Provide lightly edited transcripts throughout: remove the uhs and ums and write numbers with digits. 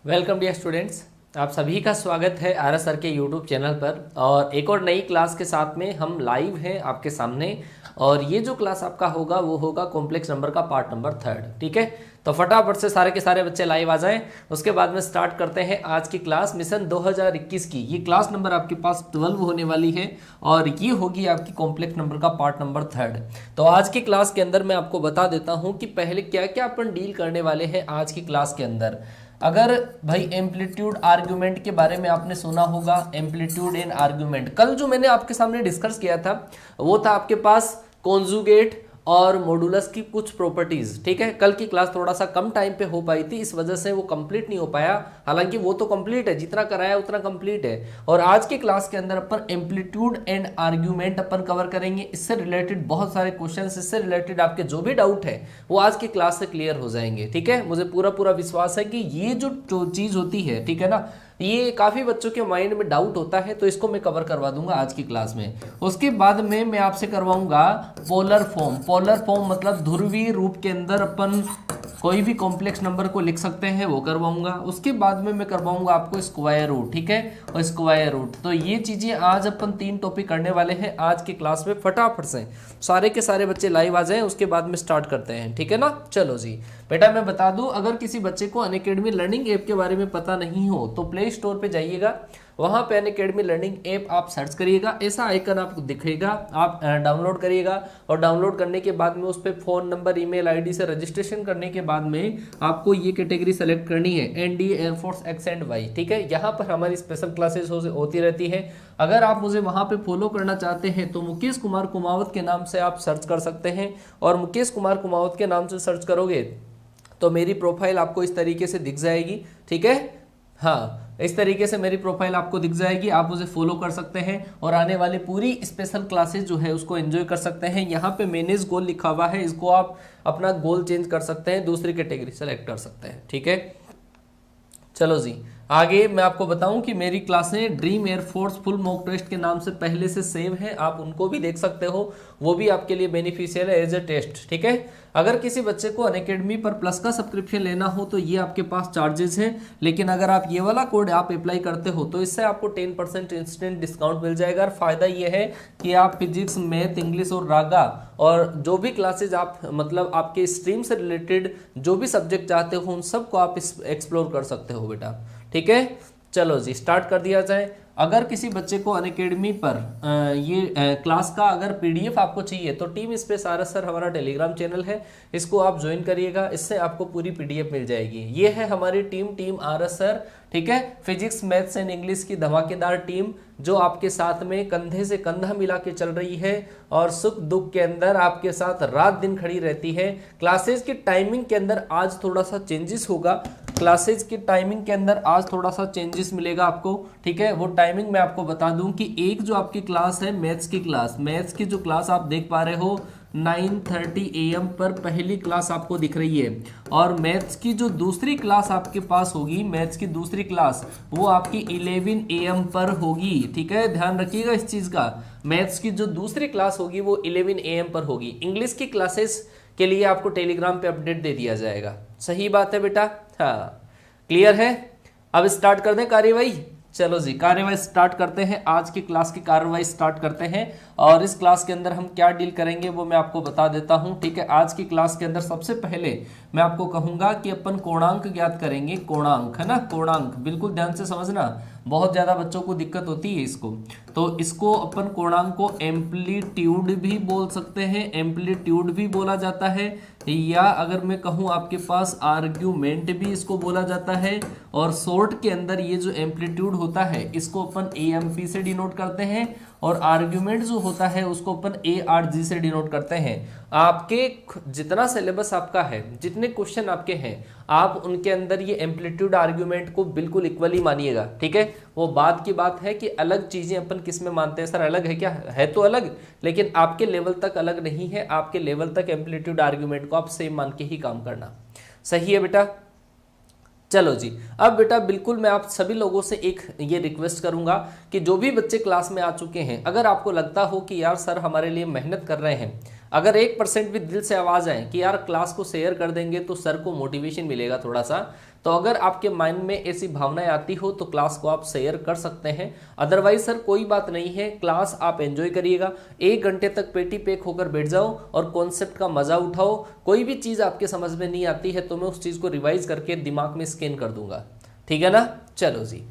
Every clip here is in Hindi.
वेलकम डियर स्टूडेंट्स, आप सभी का स्वागत है आर एस सर के यूट्यूब चैनल पर। और एक और नई क्लास के साथ में हम लाइव हैं आपके सामने। और ये जो क्लास आपका होगा वो होगा कॉम्प्लेक्स नंबर का पार्ट नंबर 3। ठीक है, तो फटाफट से सारे के सारे बच्चे लाइव आ जाएं। उसके बाद में स्टार्ट करते हैं आज की क्लास मिशन 2021 की। ये क्लास नंबर आपके पास 12 होने वाली है और ये होगी आपकी कॉम्प्लेक्स नंबर का पार्ट नंबर 3। तो आज की क्लास के अंदर मैं आपको बता देता हूँ कि पहले क्या क्या अपन डील करने वाले हैं आज की क्लास के अंदर। अगर भाई एम्पलीट्यूड आर्ग्यूमेंट के बारे में आपने सुना होगा, एम्पलीट्यूड एंड आर्ग्यूमेंट कल जो मैंने आपके सामने डिस्कस किया था वो था आपके पास कॉन्जुगेट और मॉडुलस की कुछ प्रॉपर्टीज। ठीक है, कल की क्लास थोड़ा सा कम टाइम पे हो पाई थी, इस वजह से वो कंप्लीट नहीं हो पाया। हालांकि वो तो कंप्लीट है, जितना कराया उतना कंप्लीट है। और आज की क्लास के अंदर अपन एम्पलीट्यूड एंड आर्ग्यूमेंट अपन कवर करेंगे। इससे रिलेटेड बहुत सारे क्वेश्चंस, इससे रिलेटेड आपके जो भी डाउट है वो आज की क्लास से क्लियर हो जाएंगे। ठीक है, मुझे पूरा पूरा विश्वास है कि ये जो चीज होती है, ठीक है ना, ये काफी बच्चों के माइंड में डाउट होता है, तो इसको मैं कवर करवा दूंगा आज की क्लास में। उसके बाद में मैं आपसे करवाऊंगा पोलर फॉर्म। पोलर फॉर्म मतलब ध्रुवीय रूप के अंदर अपन कोई भी कॉम्प्लेक्स नंबर को लिख सकते हैं, वो करवाऊंगा। उसके बाद में मैं करवाऊंगा आपको स्क्वायर रूट। ठीक है, और स्क्वायर रूट। तो ये चीजें आज अपन 3 टॉपिक करने वाले हैं आज की क्लास में। फटाफट से सारे के सारे बच्चे लाइव आ जाएं, उसके बाद में स्टार्ट करते हैं। ठीक है ना, चलो जी बेटा, मैं बता दूं, अगर किसी बच्चे को अनअकैडमी लर्निंग ऐप के बारे में पता नहीं हो तो प्ले स्टोर पे जाइएगा, वहां पे अनअकैडमी लर्निंग ऐप आप सर्च करिएगा, ऐसा आइकन आपको दिखेगा, आप डाउनलोड करिएगा। और डाउनलोड करने के बाद में उस पर फोन नंबर, ईमेल आईडी से रजिस्ट्रेशन करने के बाद में आपको ये कैटेगरी सेलेक्ट करनी है, NDA, air force, X and Y. ठीक है, यहाँ पर हमारी स्पेशल क्लासेस होती रहती है। अगर आप मुझे वहां पे फॉलो करना चाहते हैं तो मुकेश कुमार कुमावत के नाम से आप सर्च कर सकते हैं। और मुकेश कुमार कुमावत के नाम से सर्च करोगे तो मेरी प्रोफाइल आपको इस तरीके से दिख जाएगी। ठीक है, हाँ, इस तरीके से मेरी प्रोफाइल आपको दिख जाएगी। आप मुझे फॉलो कर सकते हैं और आने वाली पूरी स्पेशल क्लासेस जो है उसको एंजॉय कर सकते हैं। यहाँ पे मैनेज गोल लिखा हुआ है, इसको आप अपना गोल चेंज कर सकते हैं, दूसरी कैटेगरी सेलेक्ट कर सकते हैं। ठीक है, चलो जी आगे मैं आपको बताऊं कि मेरी क्लासें dream air force full mock test के नाम से पहले से सेव है, आप उनको भी देख सकते हो, वो भी आपके लिए बेनिफिशियल है एज ए टेस्ट। ठीक है, अगर किसी बच्चे को अनअकैडमी पर प्लस का सब्सक्रिप्शन लेना हो तो ये आपके पास चार्जेस है, लेकिन अगर आप ये वाला कोड आप अप्लाई करते हो तो इससे आपको 10% इंस्टेंट डिस्काउंट मिल जाएगा। और फायदा ये है कि आप फिजिक्स, मैथ, इंग्लिश और रागा और जो भी क्लासेज आप मतलब आपके स्ट्रीम से रिलेटेड जो भी सब्जेक्ट चाहते हो उन सबको आप एक्सप्लोर कर सकते हो बेटा। ठीक है, चलो जी स्टार्ट कर दिया जाए। अगर किसी बच्चे को अनअकैडमी पर ये क्लास का अगर पीडीएफ आपको चाहिए तो team space R S sir हमारा टेलीग्राम चैनल है, इसको आप ज्वाइन करिएगा, इससे आपको पूरी पीडीएफ मिल जाएगी। ये है हमारी टीम आर एस सर। ठीक है, फिजिक्स, मैथ्स एंड इंग्लिश की धमाकेदार टीम जो आपके साथ में कंधे से कंधा मिला के चल रही है और सुख दुख के अंदर आपके साथ रात दिन खड़ी रहती है। क्लासेज की टाइमिंग के अंदर आज थोड़ा सा चेंजेस होगा, क्लासेज की टाइमिंग के अंदर आज थोड़ा सा चेंजेस मिलेगा आपको। ठीक है, वो टाइमिंग मैं आपको बता दूं कि एक जो आपकी क्लास है मैथ्स की क्लास, मैथ्स की जो क्लास आप देख पा रहे हो 9:30 AM पर पहली क्लास आपको दिख रही है। और मैथ्स की जो दूसरी क्लास आपके पास होगी, मैथ्स की दूसरी क्लास वो आपकी 11 AM पर होगी। ठीक है, ध्यान रखिएगा इस चीज का, मैथ्स की जो दूसरी क्लास होगी वो 11 AM पर होगी। इंग्लिश की क्लासेस के लिए आपको टेलीग्राम पे अपडेट दे दिया जाएगा। सही बात है बेटा, हाँ क्लियर है। अब स्टार्ट कर दें कार्यवाही। चलो जी कार्यवाही स्टार्ट करते हैं, आज की क्लास की कार्यवाही स्टार्ट करते हैं। और इस क्लास के अंदर हम क्या डील करेंगे वो मैं आपको बता देता हूं। ठीक है, आज की क्लास के अंदर सबसे पहले मैं आपको कहूंगा कि अपन कोणांक ज्ञात करेंगे। कोणांक है ना, कोणांक बिल्कुल ध्यान से समझना, बहुत ज्यादा बच्चों को दिक्कत होती है इसको। तो इसको अपन कोणांक को एम्पलीट्यूड भी बोल सकते हैं, एम्पलीट्यूड भी बोला जाता है, या अगर मैं कहूं आपके पास आर्ग्यूमेंट भी इसको बोला जाता है। और शॉर्ट के अंदर ये जो एम्पलीट्यूड होता है इसको अपन एएमपी से डिनोट करते हैं और आर्ग्यूमेंट जो होता है उसको अपन एआरजी से डिनोट करते हैं। आपके जितना सिलेबस आपका है, जितने क्वेश्चन आपके हैं, आप उनके अंदर ये एम्पलीट्यूड आर्ग्यूमेंट को बिल्कुल इक्वली मानिएगा। ठीक है, वो बात की बात है कि अलग चीजें अपन किस में मानते हैं, सर अलग है क्या, है तो अलग, लेकिन आपके लेवल तक अलग नहीं है। आपके लेवल तक एम्पलीट्यूड आर्ग्यूमेंट को आप सेम मान के ही काम करना। सही है बेटा, चलो जी अब बेटा बिल्कुल मैं आप सभी लोगों से एक ये रिक्वेस्ट करूंगा कि जो भी बच्चे क्लास में आ चुके हैं, अगर आपको लगता हो कि यार सर हमारे लिए मेहनत कर रहे हैं, अगर 1% भी दिल से आवाज आए कि यार क्लास को शेयर कर देंगे तो सर को मोटिवेशन मिलेगा थोड़ा सा, तो अगर आपके माइंड में ऐसी भावनाएं आती हो तो क्लास को आप शेयर कर सकते हैं। अदरवाइज सर कोई बात नहीं है, क्लास आप एंजॉय करिएगा, 1 घंटे तक पेटी पैक होकर बैठ जाओ और कॉन्सेप्ट का मजा उठाओ। कोई भी चीज आपके समझ में नहीं आती है तो मैं उस चीज को रिवाइज करके दिमाग में स्कैन कर दूंगा, ठीक है ना। चलो जी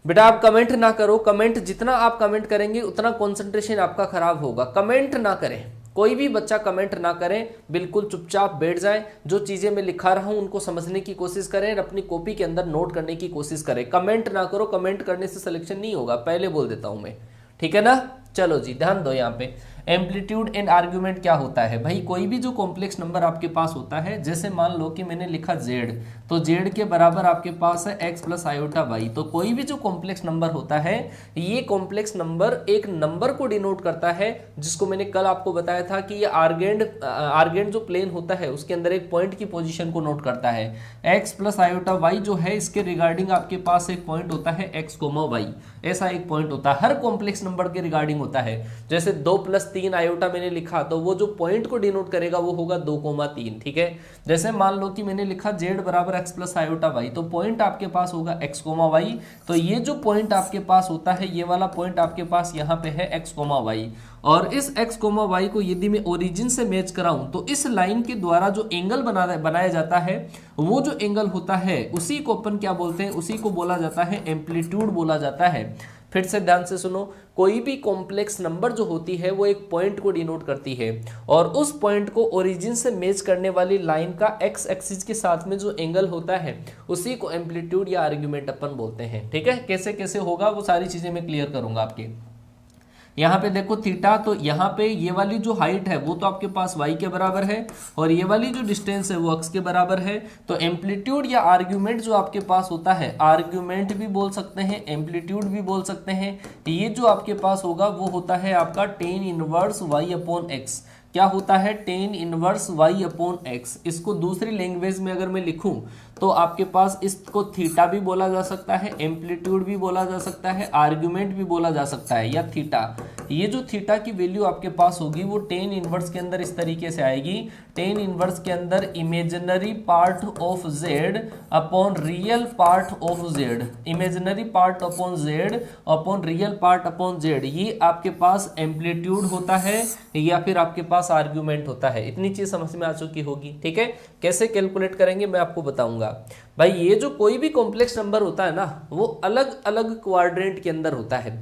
बेटा, आप कमेंट ना करो, कमेंट जितना आप कमेंट करेंगे उतना कंसंट्रेशन आपका खराब होगा। कमेंट ना करें, कोई भी बच्चा कमेंट ना करें, बिल्कुल चुपचाप बैठ जाएं। जो चीजें मैं लिखा रहा हूं उनको समझने की कोशिश करें और अपनी कॉपी के अंदर नोट करने की कोशिश करें। कमेंट ना करो, कमेंट करने से सिलेक्शन नहीं होगा, पहले बोल देता हूं मैं, ठीक है ना। चलो जी ध्यान दो, यहाँ पे एम्पलीट्यूड एंड आर्ग्यूमेंट क्या होता है भाई। कोई भी जो कॉम्प्लेक्स नंबर आपके पास होता है, जैसे मान लो कि मैंने लिखा z, तो z के बराबर आपके पास है x प्लस आयोटा वाई। तो कोई भी जो कॉम्प्लेक्स नंबर होता है, ये कॉम्प्लेक्स नंबर एक नंबर को डिनोट करता है, जिसको मैंने कल आपको बताया था कि ये आर्गेंड जो प्लेन होता है उसके अंदर एक पॉइंट की पोजीशन को नोट करता है। x प्लस आयोटा वाई जो है, इसके रिगार्डिंग आपके पास एक पॉइंट होता है x, y, ऐसा एक पॉइंट होता है, हर कॉम्प्लेक्स नंबर के रिगार्डिंग होता है। जैसे 2 + 3 आयोटा मैंने लिखा, तो वो जो पॉइंट को डिनोट करेगा वो होगा 2,3, ठीक है। जैसे मान लो कि मैंने लिखा z बराबर x प्लस आयोटा वाई, तो पॉइंट आपके पास होगा x, y। तो ये जो पॉइंट आपके पास होता है, ये वाला पॉइंट आपके पास यहाँ पे है x, y। और इस x, y को यदि मैं ओरिजिन से मैच कराऊं तो इस लाइन के द्वारा जो एंगल बनाया जाता है, वो जो एंगल होता है उसी को अपन क्या बोलते हैं, उसी को बोला जाता है एम्पलीट्यूड बोला जाता है। फिर से ध्यान से सुनो, कोई भी कॉम्प्लेक्स नंबर जो होती है वो एक पॉइंट को डिनोट करती है, और उस पॉइंट को ओरिजिन से मैच करने वाली लाइन का एक्स एक्सिस के साथ में जो एंगल होता है उसी को एम्पलीट्यूड या आर्ग्यूमेंट अपन बोलते हैं, ठीक है। कैसे कैसे होगा वो सारी चीजें मैं क्लियर करूंगा आपके। यहाँ पे देखो थीटा, तो यहाँ पे ये वाली जो हाइट है वो तो आपके पास y के बराबर है, और ये वाली जो डिस्टेंस है वो x के बराबर है। तो एम्पलीट्यूड या आर्ग्यूमेंट जो आपके पास होता है, आर्ग्यूमेंट भी बोल सकते हैं, एम्पलीट्यूड भी बोल सकते हैं, ये जो आपके पास होगा वो होता है आपका tan inverse y upon x। क्या होता है? tan inverse y upon x। इसको दूसरी लैंग्वेज में अगर मैं लिखूं तो आपके पास इसको थीटा भी बोला जा सकता है, एम्पलीट्यूड भी बोला जा सकता है, आर्ग्यूमेंट भी बोला जा सकता है, या थीटा। ये जो थीटा की वैल्यू आपके पास होगी वो tan इनवर्स के अंदर इस तरीके से आएगी, tan इनवर्स के अंदर imaginary part of z upon real part of z, imaginary part upon z upon real part upon z। ये आपके पास एम्पलीट्यूड होता है या फिर आपके पास आर्ग्यूमेंट होता है। इतनी चीज समझ में आ चुकी होगी, ठीक है। कैसे कैलकुलेट करेंगे मैं आपको बताऊंगा। भाई ये जो कोई भी कॉम्प्लेक्स नंबर होता है ना, वो अलग अलग क्वाड्रेंट के अंदर होता है,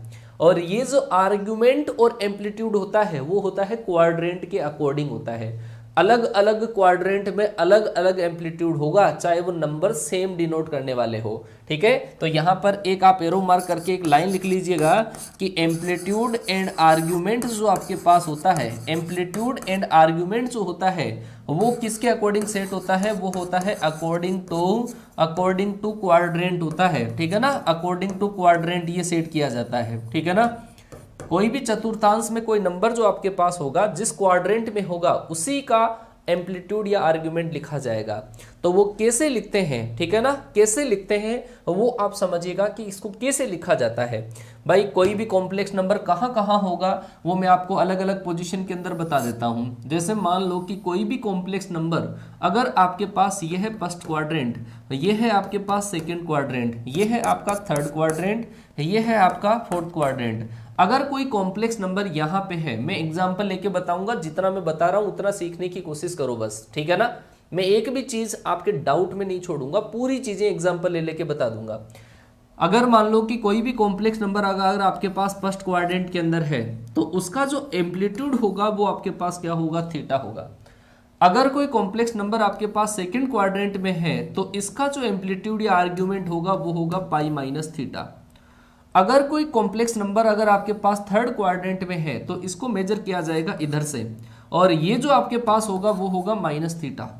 और ये जो आर्ग्यूमेंट और एम्पलीट्यूड होता है वो होता है क्वाड्रेंट के अकॉर्डिंग होता है। अलग अलग क्वाड्रेंट में अलग अलग एम्पलीट्यूड होगा, चाहे वो नंबर सेम डिनोट करने वाले हो, ठीक है। तो यहां पर एक आप एरो मार्क करके एक लाइन लिख लीजिएगा कि एम्पलीट्यूड एंड आर्ग्यूमेंट जो आपके पास होता है, एम्पलीट्यूड एंड आर्ग्यूमेंट जो होता है वो किसके अकॉर्डिंग सेट होता है? वो होता है अकॉर्डिंग टू क्वाड्रेंट होता है, ठीक है ना। अकॉर्डिंग टू क्वाड्रेंट ये सेट किया जाता है, ठीक है ना। कोई भी चतुर्थांश में कोई नंबर जो आपके पास होगा, जिस क्वाड्रेंट में होगा उसी का एम्पलीट्यूड या आर्ग्यूमेंट लिखा जाएगा। तो वो कैसे लिखते हैं, ठीक है ना, कैसे लिखते हैं वो आप समझिएगा कि इसको कैसे लिखा जाता है। भाई कोई भी कॉम्प्लेक्स नंबर कहाँ कहाँ होगा वो मैं आपको अलग अलग पोजीशन के अंदर बता देता हूँ। जैसे मान लो कि कोई भी कॉम्प्लेक्स नंबर अगर आपके पास ये है फर्स्ट क्वाड्रेंट, ये है आपके पास सेकेंड क्वाड्रेंट, ये है आपका थर्ड क्वाड्रेंट, ये है आपका फोर्थ क्वाड्रेंट। अगर कोई कॉम्प्लेक्स नंबर यहाँ पे है, मैं एग्जांपल लेके बताऊंगा, जितना मैं बता रहा हूं उतना सीखने की कोशिश करो बस, ठीक है ना। मैं एक भी चीज आपके डाउट में नहीं छोड़ूंगा, पूरी चीजें एग्जांपल ले लेके बता दूंगा। अगर मान लो कि कोई भी कॉम्प्लेक्स नंबर अगर आपके पास फर्स्ट क्वाड्रेंट के अंदर है तो उसका जो एम्पलीट्यूड होगा वो आपके पास क्या होगा? थीटा होगा। अगर कोई कॉम्प्लेक्स नंबर आपके पास सेकेंड क्वाड्रेंट में है तो इसका जो एम्पलीट्यूड या आर्ग्यूमेंट होगा वो होगा पाई माइनस थीटा। अगर कोई कॉम्प्लेक्स नंबर अगर आपके पास थर्ड क्वाड्रेंट में है तो इसको मेजर किया जाएगा इधर से, और ये जो आपके पास होगा वो होगा माइनस थीटा।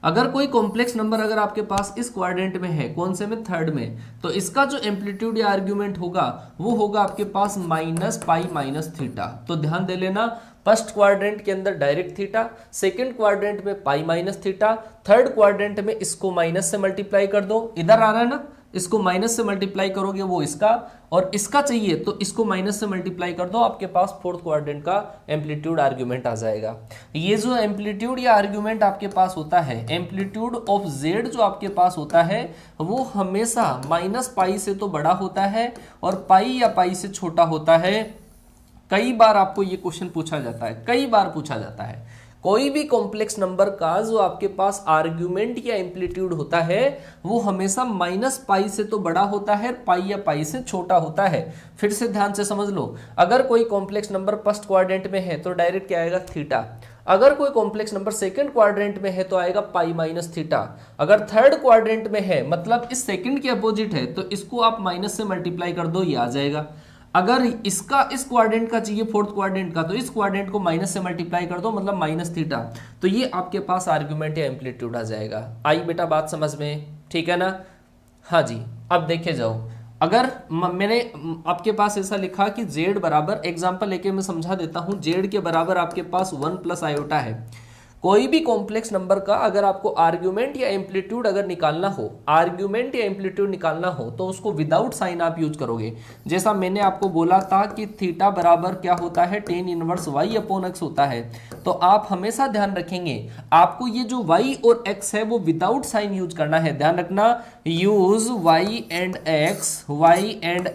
अगर कोई कॉम्प्लेक्स नंबर अगर आपके पास इस क्वाड्रेंट में है, कौन से में? थर्ड में, तो इसका जो एम्पलीट्यूड या आर्ग्यूमेंट होगा वो होगा आपके पास माइनस पाई माइनस थीटा। तो ध्यान दे लेना, फर्स्ट क्वाड्रेंट के अंदर डायरेक्ट थीटा, सेकंड क्वाड्रेंट में पाई माइनस थीटा, थर्ड क्वाड्रेंट में इसको माइनस से मल्टीप्लाई कर दो, इधर आ रहा है ना, इसको माइनस से मल्टीप्लाई करोगे वो इसका, और इसका चाहिए तो इसको माइनस से मल्टीप्लाई कर दो, आपके पास फोर्थ क्वाड्रेंट का एम्पलीट्यूड आर्ग्यूमेंट आ जाएगा। ये जो एम्पलीट्यूड या आर्ग्यूमेंट आपके पास होता है, एम्पलीट्यूड ऑफ जेड जो आपके पास होता है वो हमेशा माइनस पाई से तो बड़ा होता है और पाई या पाई से छोटा होता है। कई बार आपको ये क्वेश्चन पूछा जाता है, कई बार पूछा जाता है, कोई भी कॉम्प्लेक्स नंबर का जो आपके पास आर्ग्यूमेंट या एम्पलीट्यूड होता है वो हमेशा माइनस पाई से तो बड़ा होता है, पाई या पाई से छोटा होता है। फिर से ध्यान से समझ लो, अगर कोई कॉम्प्लेक्स नंबर फर्स्ट क्वाड्रेंट में है तो डायरेक्ट क्या आएगा, थीटा। अगर कोई कॉम्प्लेक्स नंबर सेकंड क्वाड्रेंट में है तो आएगा पाई माइनस थीटा। अगर थर्ड क्वाड्रेंट में है, मतलब इस सेकंड के अपोजिट है, तो इसको आप माइनस से मल्टीप्लाई कर दो, ये आ जाएगा। अगर इसका इस क्वाड्रेंट का चाहिए फोर्थ क्वाड्रेंट का, तो इस क्वाड्रेंट को माइनस से मल्टीप्लाई कर दो, मतलब माइनस थीटा। तो ये आपके पास आर्ग्यूमेंट या एम्पलीट्यूड आ जाएगा। आई बेटा बात समझ में, ठीक है ना? हाँ जी। अब देखे जाओ, अगर मैंने आपके पास ऐसा लिखा कि z बराबर, एग्जांपल लेके मैं समझा देता हूं, z के बराबर आपके पास 1 प्लस आयोटा है। कोई भी कॉम्प्लेक्स नंबर का अगर आपको आर्ग्यूमेंट या एम्पलीट्यूड अगर निकालना हो, आर्ग्यूमेंट या एम्पलीट्यूड निकालना हो, तो उसको विदाउट साइन आप यूज करोगे। जैसा मैंने आपको बोला था कि थीटा बराबर क्या होता है, tan inverse y upon x होता है। तो आप हमेशा ध्यान रखेंगे, आपको ये जो y और x है वो विदाउट साइन यूज करना है। ध्यान रखना, use y and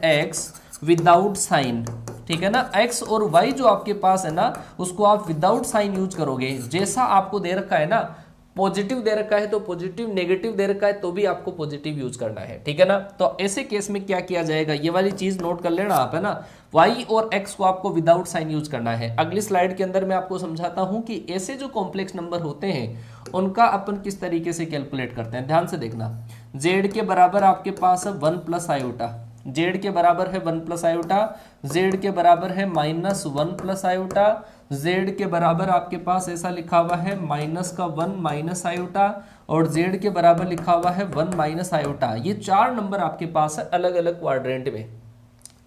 x without sign, ठीक है ना? x और y जो आपके पास है ना, उसको आप विदाउट साइन यूज करोगे। जैसा आपको दे रखा है ना, पॉजिटिव दे रखा है तो पॉजिटिव, नेगेटिव दे रखा है तो भी आपको पॉजिटिव यूज करना है, ठीक है ना? तो ऐसे केस में क्या किया जाएगा, ये वाली चीज नोट कर लेना आप, है ना? y और x को आपको विदाउट साइन यूज करना है। अगली स्लाइड के अंदर मैं आपको समझाता हूं कि ऐसे जो कॉम्प्लेक्स नंबर होते हैं उनका अपन किस तरीके से कैलकुलेट करते हैं। ध्यान से देखना, z के बराबर आपके पास है 1 प्लस आयोटा, z के बराबर है 1 प्लस आयोटा, z के बराबर है माइनस 1 प्लस आयोटा, z के बराबर आपके पास ऐसा लिखा हुआ है माइनस का 1 माइनस आयोटा, और z के बराबर लिखा हुआ है 1 माइनस आयोटा। ये चार नंबर आपके पास है अलग अलग क्वाड्रेंट में,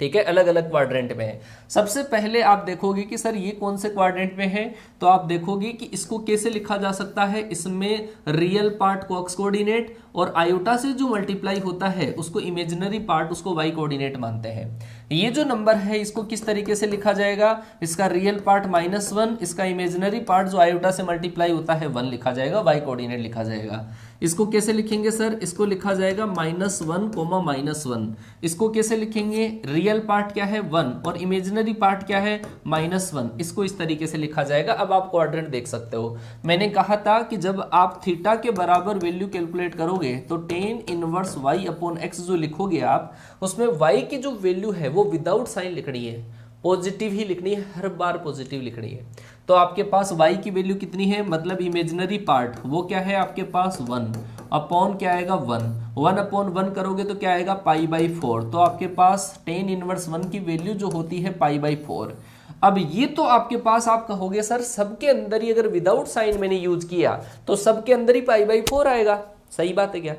ठीक है? अलग अलग क्वाड्रेंट में है। सबसे पहले आप देखोगे कि सर ये कौन से क्वाड्रेंट में है, तो आप देखोगे कि इसको कैसे लिखा जा सकता है, इसमें रियल पार्ट को x कोऑर्डिनेट और आयोटा से जो मल्टीप्लाई होता है उसको इमेजिनरी पार्ट, उसको y कोऑर्डिनेट मानते हैं। ये जो नंबर है इसको किस तरीके से लिखा जाएगा, इसका रियल पार्ट -1, इसका इमेजिनरी पार्ट जो आयोटा से मल्टीप्लाई होता है 1 लिखा जाएगा, y कोऑर्डिनेट लिखा जाएगा। इसको कैसे लिखेंगे सर, इसको लिखा जाएगा -1, -1। इसको कैसे लिखेंगे, रियल पार्ट क्या है 1 और इमेजिनरी पार्ट क्या है -1, इसको इस तरीके से लिखा जाएगा। अब आप क्वाड्रेंट देख सकते हो, मैंने कहा था कि जब आप थीटा के बराबर वैल्यू कैलकुलेट करोगे तो tan inverse y upon x जो लिखोगे आप, उसमें y की जो वैल्यू है वो विदाउट साइन लिखनी है, पॉजिटिव ही लिखनी है, हर बार पॉजिटिव लिखनी है। तो आपके पास y की वैल्यू कितनी है, मतलब इमेजिनरी पार्ट वो क्या है आपके पास 1 अपॉन क्या आएगा 1 अपॉन 1 करोगे तो क्या आएगा π/4। तो आपके पास tan इनवर्स 1 की वैल्यू जो होती है π/4। अब ये तो आपके पास आप कहोगे सर सबके अंदर ही अगर विदाउट साइन मैंने यूज किया तो सबके अंदर ही π/4 आएगा। सही बात है क्या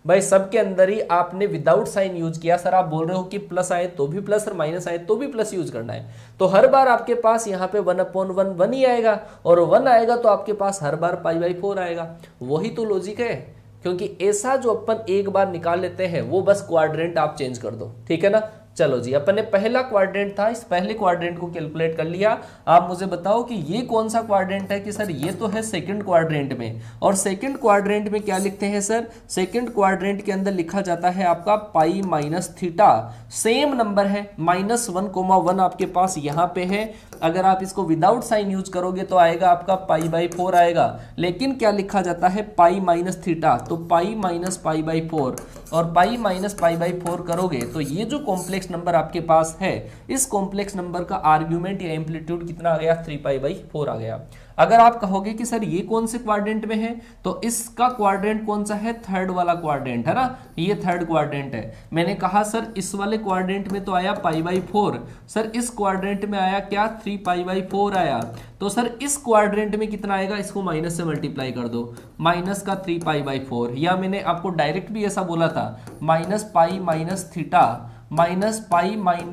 भाई, सबके अंदर ही आपने विदाउट साइन यूज किया। सर आप बोल रहे हो कि प्लस आए तो भी प्लस और माइनस आए तो भी प्लस यूज करना है, तो हर बार आपके पास यहाँ पे 1/1 1 ही आएगा, और 1 आएगा तो आपके पास हर बार π/4 आएगा। वही तो लॉजिक है, क्योंकि ऐसा जो अपन एक बार निकाल लेते हैं वो बस क्वाड्रेंट आप चेंज कर दो, ठीक है ना? चलो जी, अपन ने पहला क्वाड्रेंट था, इस पहले क्वाड्रेंट को कैलकुलेट कर लिया। आप मुझे बताओ कि ये कौन सा क्वाड्रेंट है, कि सर ये तो है सेकंड क्वाड्रेंट में, और सेकंड क्वाड्रेंट में क्या लिखते हैं सर, सेकंड क्वाड्रेंट के अंदर लिखा जाता है आपका π-θ। सेम नंबर है -1, 1 आपके पास यहाँ पे है। अगर आप इसको विदाउट साइन यूज करोगे तो आएगा आपका π/4 आएगा, लेकिन क्या लिखा जाता है π-θ, तो π-π/4 और π-π/4 करोगे तो ये जो कॉम्प्लेक्स नंबर आपके पास है, इस कॉम्प्लेक्स नंबर का आर्ग्यूमेंट या एम्पलीट्यूड कितना आ गया, 3π/4 आ गया। अगर आप कहोगे कि सर ये कौन से क्वाड्रेंट में है, तो इसका क्वाड्रेंट कौन सा है, थर्ड वाला क्वाड्रेंट है ना, ये थर्ड क्वाड्रेंट है। मैंने कहा सर इस वाले क्वाड्रेंट में तो आया π/4, सर इस क्वाड्रेंट में आया क्या, 3π/4 आया। तो सर इस क्वाड्रेंट में कितना आएगा, इसको माइनस से मल्टीप्लाई कर दो, माइनस का 3π/4, या मैंने आपको डायरेक्ट भी ऐसा बोला था -π-θ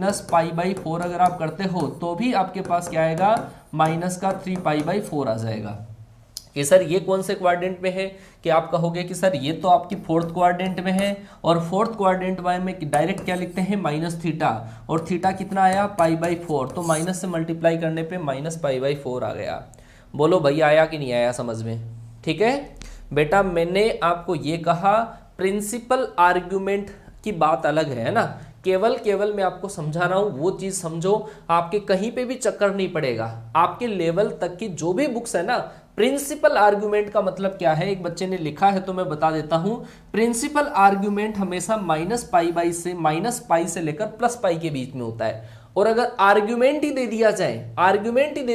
-π-π/4 अगर आप करते हो तो भी आपके पास क्या आएगा, माइनस का 3π/4 आ जाएगा। कि सर ये कौन से क्वाड्रेंट में है, कि आप कहोगे कि सर ये तो आपकी फोर्थ क्वाड्रेंट में है, और फोर्थ क्वाड्रेंट में डायरेक्ट क्या लिखते हैं माइनस थीटा, और थीटा कितना आया π/4, तो माइनस से मल्टीप्लाई करने पे माइनस π/4 आ गया। बोलो भैया आया कि नहीं आया समझ में? ठीक है बेटा, मैंने आपको ये कहा प्रिंसिपल आर्ग्यूमेंट की बात अलग है ना, केवल मैं आपको समझा रहा हूं, वो चीज समझो, आपके कहीं पे भी चक्कर नहीं पड़ेगा। आपके लेवल तक की जो भी बुक्स है ना, प्रिंसिपल आर्ग्यूमेंट का मतलब क्या है, एक बच्चे ने लिखा है तो मैं बता देता हूं। प्रिंसिपल आर्ग्यूमेंट हमेशा माइनस पाई से लेकर प्लस पाई के बीच में होता है, और अगर आर्ग्यूमेंट ही दे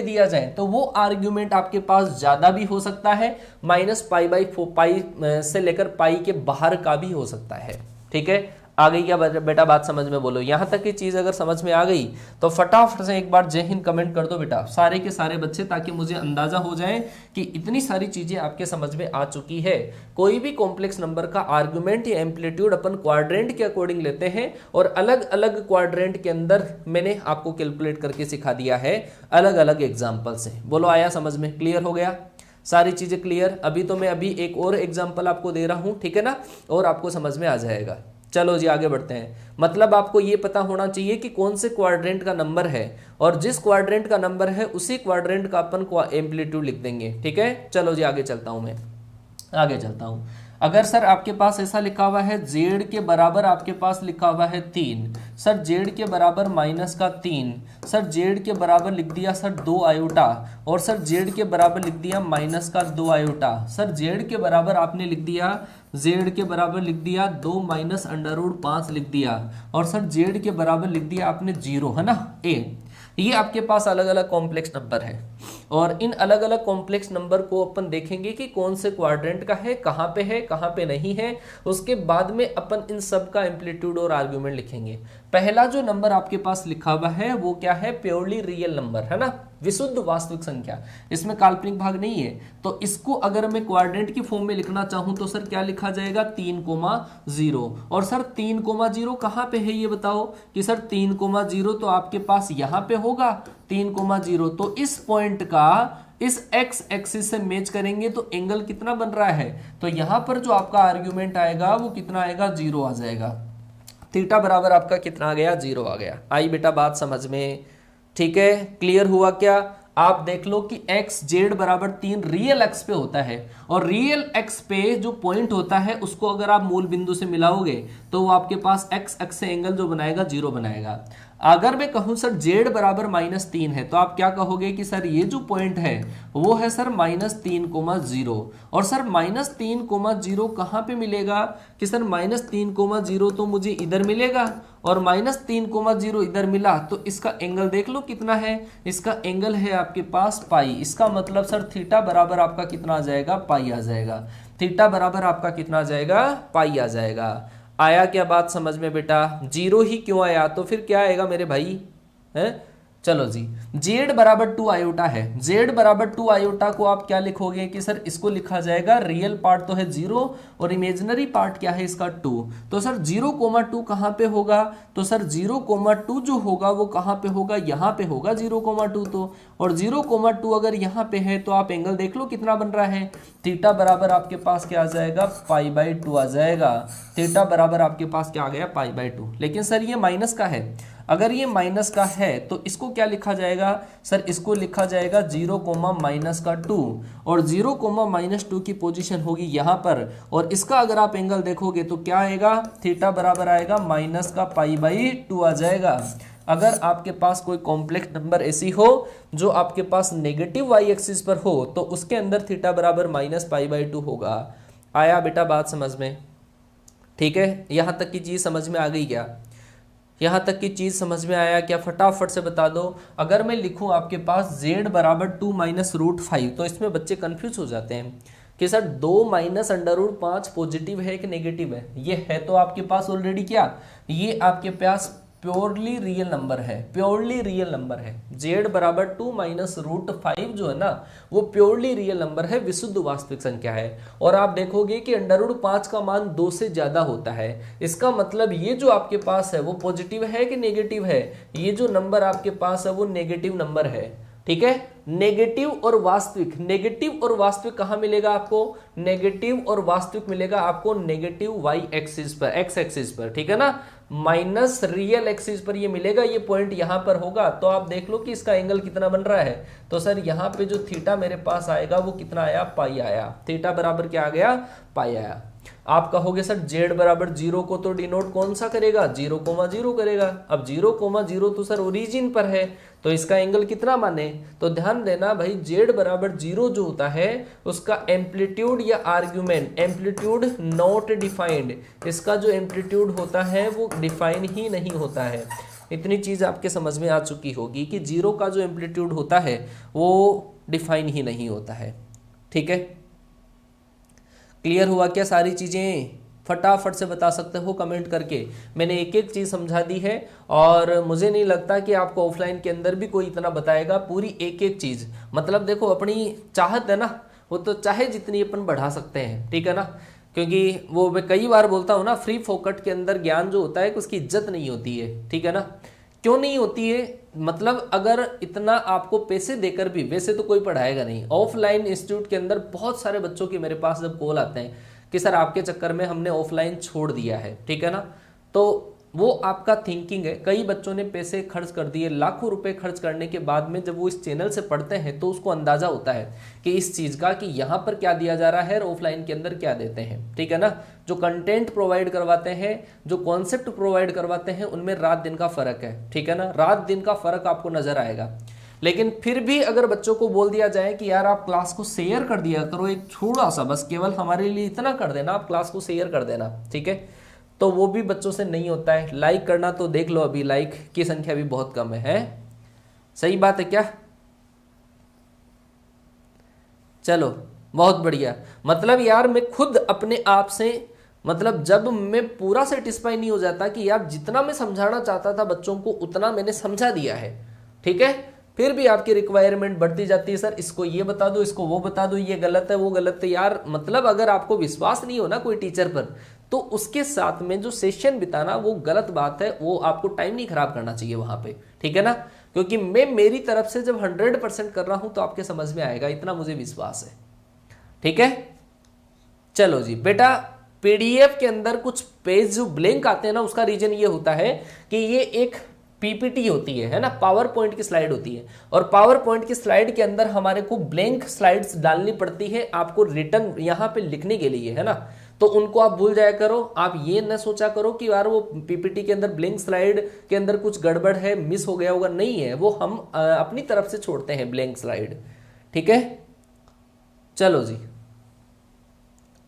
दिया जाए तो वो आर्ग्यूमेंट आपके पास ज्यादा भी हो सकता है, -π/4 से लेकर पाई के बाहर का भी हो सकता है। ठीक है, आ गई क्या बेटा बात समझ में? बोलो यहां तक की चीज अगर समझ में आ गई तो फटाफट से एक बार जय हिंद कमेंट कर दो बेटा, सारे के सारे बच्चे, ताकि मुझे अंदाजा हो जाए कि इतनी सारी चीजें आपके समझ में आ चुकी है। कोई भी कॉम्प्लेक्स नंबर का आर्गुमेंट या एम्पलीट्यूड अपन क्वाड्रेंट के अकॉर्डिंग लेते हैं, और अलग अलग क्वाड्रेंट के अंदर मैंने आपको कैलकुलेट करके सिखा दिया है अलग अलग एग्जाम्पल से। बोलो आया समझ में? क्लियर हो गया? सारी चीजें क्लियर? अभी तो मैं एक और एग्जाम्पल आपको दे रहा हूं, ठीक है ना, और आपको समझ में आ जाएगा। चलो जी आगे बढ़ते हैं। मतलब आपको ये पता होना चाहिए कि कौन से क्वाड्रेंट का नंबर है, और जिस क्वाड्रेंट का नंबर है उसी क्वाड्रेंट का अपन एम्पलीट्यूड लिख देंगे। ठीक है, चलो जी आगे चलता हूं, मैं आगे चलता हूं। अगर सर आपके पास ऐसा लिखा हुआ है z के बराबर, आपके पास लिखा हुआ है 3, सर z के बराबर -3, सर z के बराबर लिख दिया सर 2 आयोटा, और सर z के बराबर लिख दिया -2 आयोटा, सर z के बराबर आपने लिख दिया, z के बराबर लिख दिया 2 -√5 लिख दिया, और सर z के बराबर लिख दिया आपने 0, है ना a। ये आपके पास अलग अलग कॉम्प्लेक्स नंबर है, और इन अलग अलग कॉम्प्लेक्स नंबर को अपन देखेंगे कि कौन से क्वाड्रेंट का है, कहाँ पे नहीं है। उसके बाद में अपन इन सब का एम्पलीट्यूड और आर्ग्यूमेंट लिखेंगे। पहला जो नंबर आपके पास लिखा हुआ है वो क्या है, प्योरली रियल नंबर, है ना, विशुद्ध वास्तविक संख्या, इसमें काल्पनिक भाग नहीं है। तो इसको अगर मैं क्वाड्रेंट की फॉर्म में लिखना चाहूं तो सर क्या लिखा जाएगा, 3,0। और सर 3,0 कहाँ पे है ये बताओ, कि सर 3,0 तो आपके पास यहाँ पे होगा 3,0, तो इस पॉइंट का इस x एक्सिस से मैच करेंगे तो एंगल कितना बन रहा है, तो यहां पर जो आपका आर्ग्यूमेंट आएगा वो कितना आएगा, 0 आ जाएगा। थीटा बराबर आपका कितना आ गया, 0 आ गया। आई बेटा बात समझ में? ठीक है, क्लियर हुआ क्या? आप देख लो कि x z बराबर 3 रियल x पे होता है, और रियल x पे जो पॉइंट होता है उसको अगर आप मूल बिंदु से मिलाओगे तो वो आपके पास x अक्ष से एंगल जो बनाएगा 0 बनाएगा। अगर मैं कहूं सर z बराबर -3 है तो आप क्या कहोगे कि सर ये जो पॉइंट है वो है सर -3,0, और सर -3,0 कहां पे मिलेगा, कि सर -3,0 तो मुझे इधर मिलेगा, और -3,0 इधर मिला तो इसका एंगल देख लो कितना है, इसका एंगल है आपके पास पाई। इसका मतलब सर थीटा बराबर आपका कितना आ जाएगा, पाई आ जाएगा। थीटा बराबर आपका कितना आ जाएगा, पाई आ जाएगा। आया क्या बात समझ में बेटा? 0 ही क्यों आया, तो फिर क्या आएगा मेरे भाई, है? चलो जी, z बराबर 2 आयोटा है, z बराबर 2 आयोटा को आप क्या लिखोगे कि सर इसको लिखा जाएगा, रियल पार्ट तो है 0 और इमेजिनरी पार्ट क्या है इसका 2, तो सर 0,2 कहाँ पे होगा, तो सर 0,2 जो होगा वो कहाँ पे होगा, यहाँ पे होगा 0,2 तो, और 0,2 अगर यहाँ पे है तो आप एंगल देख लो कितना बन रहा है, थीटा बराबर आपके पास क्या आ जाएगा, π/2 आ जाएगा। थीटा बराबर आपके पास क्या आ गया, π/2। लेकिन सर ये माइनस का है, अगर ये माइनस का है तो इसको क्या लिखा जाएगा, सर इसको लिखा जाएगा 0,-2, और 0,-2 की पोजीशन होगी यहाँ पर, और इसका अगर आप एंगल देखोगे तो क्या आएगा, थीटा बराबर आएगा -π/2 आ जाएगा। अगर आपके पास कोई कॉम्प्लेक्स नंबर ऐसी हो जो आपके पास नेगेटिव वाई एक्सिस पर हो तो उसके अंदर थीटा बराबर -π/2 होगा। आया बेटा बात समझ में? ठीक है, यहाँ तक की चीज समझ में आ गई क्या? यहाँ तक की चीज समझ में आया क्या? फटाफट से बता दो। अगर मैं लिखूं आपके पास z बराबर 2 -√5, तो इसमें बच्चे कंफ्यूज हो जाते हैं कि सर 2 -√5 पॉजिटिव है कि नेगेटिव है। ये है तो आपके पास ऑलरेडी क्या, ये आपके पास प्योरली रियल नंबर है, प्योरली रियल नंबर है। z बराबर 2 -√5 जो है ना वो प्योरली रियल नंबर है, विशुद्ध वास्तविक संख्या है। और आप देखोगे कि √5 का मान 2 से ज्यादा होता है, इसका मतलब ये जो आपके पास है वो पॉजिटिव है कि नेगेटिव है, ये जो नंबर आपके पास है वो नेगेटिव नंबर है। ठीक है। नेगेटिव और वास्तविक, नेगेटिव और वास्तविक कहां मिलेगा आपको? नेगेटिव और वास्तविक मिलेगा आपको नेगेटिव वाई एक्सिस पर, एक्स एक्सिस पर, ठीक है ना, माइनस रियल एक्सिस पर ये मिलेगा, ये पॉइंट यहां पर होगा। तो आप देख लो कि इसका एंगल कितना बन रहा है। तो सर यहां पे जो थीटा मेरे पास आएगा वो कितना आया? पाई आया। थीटा बराबर क्या आ गया? पाई आया। आप कहोगे सर जेड बराबर 0 को तो डिनोट कौन सा करेगा? 0,0 करेगा। अब 0,0 तो सर ओरिजिन पर है, तो इसका एंगल कितना माने? तो ध्यान देना भाई, जेड बराबर 0 जो होता है उसका एम्पलीट्यूड या आर्ग्यूमेंट, एम्पलीट्यूड नॉट डिफाइंड, इसका जो एम्पलीट्यूड होता है वो डिफाइन ही नहीं होता है। इतनी चीज आपके समझ में आ चुकी होगी कि 0 का जो एम्पलीट्यूड होता है वो डिफाइन ही नहीं होता है। ठीक है, क्लियर हुआ क्या? सारी चीजें फटाफट से बता सकते हो कमेंट करके। मैंने एक एक चीज समझा दी है और मुझे नहीं लगता कि आपको ऑफलाइन के अंदर भी कोई इतना बताएगा पूरी एक एक चीज। मतलब देखो अपनी चाहत है ना, वो तो चाहे जितनी अपन बढ़ा सकते हैं, ठीक है ना, क्योंकि वो मैं कई बार बोलता हूँ ना, फ्री फोकट के अंदर ज्ञान जो होता है उसकी इज्जत नहीं होती है, ठीक है ना। क्यों नहीं होती है? मतलब अगर इतना आपको पैसे देकर भी, वैसे तो कोई पढ़ाएगा नहीं। ऑफलाइन इंस्टीट्यूट के अंदर बहुत सारे बच्चों के मेरे पास जब कॉल आते हैं कि सर आपके चक्कर में हमने ऑफलाइन छोड़ दिया है, ठीक है ना, तो वो आपका थिंकिंग है। कई बच्चों ने पैसे खर्च कर दिए, लाखों रुपए खर्च करने के बाद में जब वो इस चैनल से पढ़ते हैं तो उसको अंदाजा होता है कि इस चीज का कि यहाँ पर क्या दिया जा रहा है और ऑफलाइन के अंदर क्या देते हैं, ठीक है ना। जो कंटेंट प्रोवाइड करवाते हैं, जो कॉन्सेप्ट प्रोवाइड करवाते हैं, उनमें रात दिन का फर्क है, ठीक है ना, रात दिन का फर्क आपको नजर आएगा। लेकिन फिर भी अगर बच्चों को बोल दिया जाए कि यार आप क्लास को शेयर कर दिया करो, एक थोड़ा सा बस केवल हमारे लिए इतना कर देना, आप क्लास को शेयर कर देना, ठीक है, तो वो भी बच्चों से नहीं होता है। लाइक करना तो देख लो, अभी लाइक की संख्या भी बहुत कम है? सही बात है क्या? चलो बहुत बढ़िया। मतलब यार मैं खुद अपने आप से, मतलब जब मैं पूरा सेटिस्फाई नहीं हो जाता कि यार जितना मैं समझाना चाहता था बच्चों को उतना मैंने समझा दिया है, ठीक है, फिर भी आपकी रिक्वायरमेंट बढ़ती जाती है, सर इसको ये बता दो, इसको वो बता दो, ये गलत है वो गलत है। यार मतलब अगर आपको विश्वास नहीं हो ना कोई टीचर पर, तो उसके साथ में जो सेशन बिताना वो गलत बात है, वो आपको टाइम नहीं खराब करना चाहिए वहां पे, ठीक है ना। क्योंकि मैं मेरी तरफ से जब 100% कर रहा हूं तो आपके समझ में आएगा, इतना मुझे विश्वास है, ठीक है। चलो जी बेटा, पीडीएफ के अंदर कुछ पेज जो ब्लैंक आते हैं ना, उसका रीजन ये होता है कि ये एक पीपीटी होती है ना, पावर पॉइंट की स्लाइड होती है, और पावर पॉइंट की स्लाइड के अंदर हमारे को ब्लैंक स्लाइड्स डालनी पड़ती है आपको रिटर्न यहाँ पे लिखने के लिए, है ना। तो उनको आप भूल जाया करो। आप ये न सोचा करो कि यार वो पीपीटी के अंदर ब्लैंक स्लाइड के अंदर कुछ गड़बड़ है, मिस हो गया होगा, नहीं है, वो हम अपनी तरफ से छोड़ते हैं ब्लैंक स्लाइड, ठीक है। चलो जी,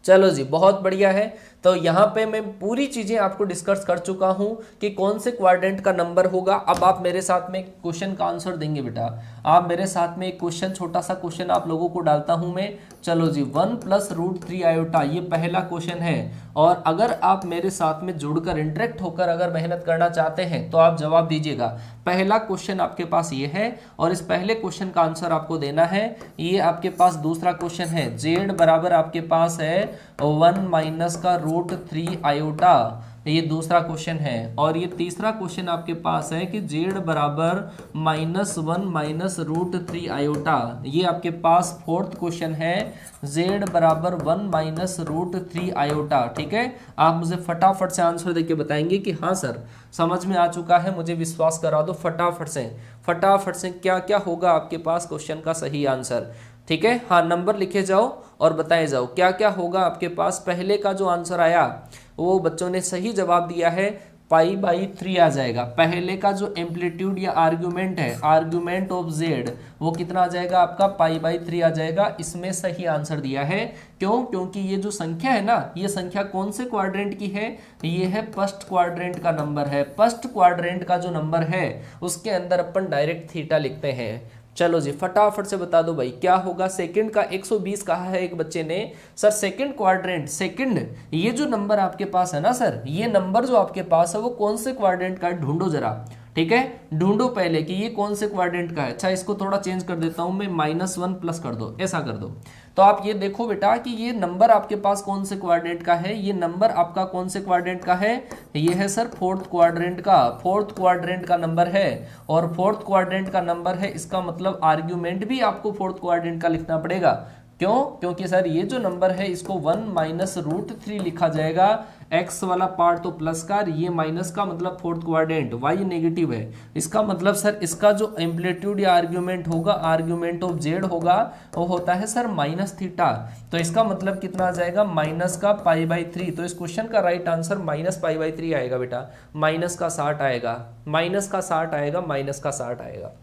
चलो जी, बहुत बढ़िया है। तो यहाँ पे मैं पूरी चीजें आपको डिस्कस कर चुका हूं कि कौन से क्वाड्रेंट का नंबर होगा। अब आप मेरे साथ में क्वेश्चन का आंसर देंगे बेटा। आप मेरे साथ में एक क्वेश्चन, छोटा सा क्वेश्चन आप लोगों को डालता हूं मैं। चलो जी, 1 + √3 आयोटा, ये पहला क्वेश्चन है। और अगर आप मेरे साथ में जुड़कर इंटरेक्ट होकर अगर मेहनत करना चाहते हैं तो आप जवाब दीजिएगा। पहला क्वेश्चन आपके पास ये है और इस पहले क्वेश्चन का आंसर आपको देना है। ये आपके पास दूसरा क्वेश्चन है, जेड बराबर आपके पास है 1 - का √3 आयोटा, ये दूसरा क्वेश्चन है। और ये तीसरा क्वेश्चन आपके पास है कि जेड बराबर -1 - √3 आयोटा, ये आपके पास फोर्थ क्वेश्चन है, जेड बराबर 1 - √3 आयोटा, ठीक है। आप मुझे फटाफट से आंसर देके बताएंगे कि हाँ सर समझ में आ चुका है, मुझे विश्वास करा दो। फटाफट से क्या क्या होगा आपके पास क्वेश्चन का सही आंसर, ठीक है। हाँ, नंबर लिखे जाओ और बताए जाओ क्या क्या होगा आपके पास। पहले का जो आंसर आया वो बच्चों ने सही जवाब दिया है, π/3 आ जाएगा। पहले का जो एम्पलीट्यूड या आर्ग्यूमेंट है, आर्ग्यूमेंट ऑफ जेड, वो कितना आ जाएगा आपका, π/3 आ जाएगा। इसमें सही आंसर दिया है। क्यों? क्योंकि ये जो संख्या है ना, ये संख्या कौन से क्वाड्रेंट की है, ये है फर्स्ट क्वाड्रेंट का नंबर है। फर्स्ट क्वाड्रेंट का जो नंबर है उसके अंदर अपन डायरेक्ट थीटा लिखते हैं। चलो जी, फटाफट से बता दो भाई क्या होगा। सेकंड का 120 कहा है एक बच्चे ने। सर सेकंड क्वाड्रेंट, सेकंड ये जो नंबर आपके पास है ना सर, ये नंबर जो आपके पास है वो कौन से क्वाड्रेंट का है, ढूंढो जरा, ठीक है। ढूंढो पहले कि ये कौन से क्वाड्रेंट का है। अच्छा, इसको थोड़ा चेंज कर देता हूं मैं, -1 प्लस कर दो, ऐसा कर दो। तो आप ये देखो बेटा कि ये नंबर आपके पास कौन से क्वाड्रेंट का है, ये नंबर आपका कौन से क्वाड्रेंट का है, ये है सर फोर्थ क्वाड्रेंट का, फोर्थ क्वाड्रेंट का नंबर है। और फोर्थ क्वाड्रेंट का नंबर है, इसका मतलब आर्ग्यूमेंट भी आपको फोर्थ क्वाड्रेंट का लिखना पड़ेगा। क्यों? क्योंकि सर ये जो नंबर है इसको 1 माइनस रूट 3 लिखा जाएगा, x वाला पार्ट तो प्लस का, ये माइनस का मतलब फोर्थ क्वाड्रेंट, y नेगेटिव है, इसका मतलब सर इसका जो एम्पलीट्यूड या आर्ग्यूमेंट होगा, आर्ग्यूमेंट ऑफ z होगा, वो होता है सर माइनस थीटा। तो इसका मतलब कितना आ जाएगा, माइनस का π/3। तो इस क्वेश्चन का राइट आंसर माइनस π/3 आएगा बेटा, माइनस का 60 आएगा, माइनस का 60 आएगा, माइनस का 60 आएगा।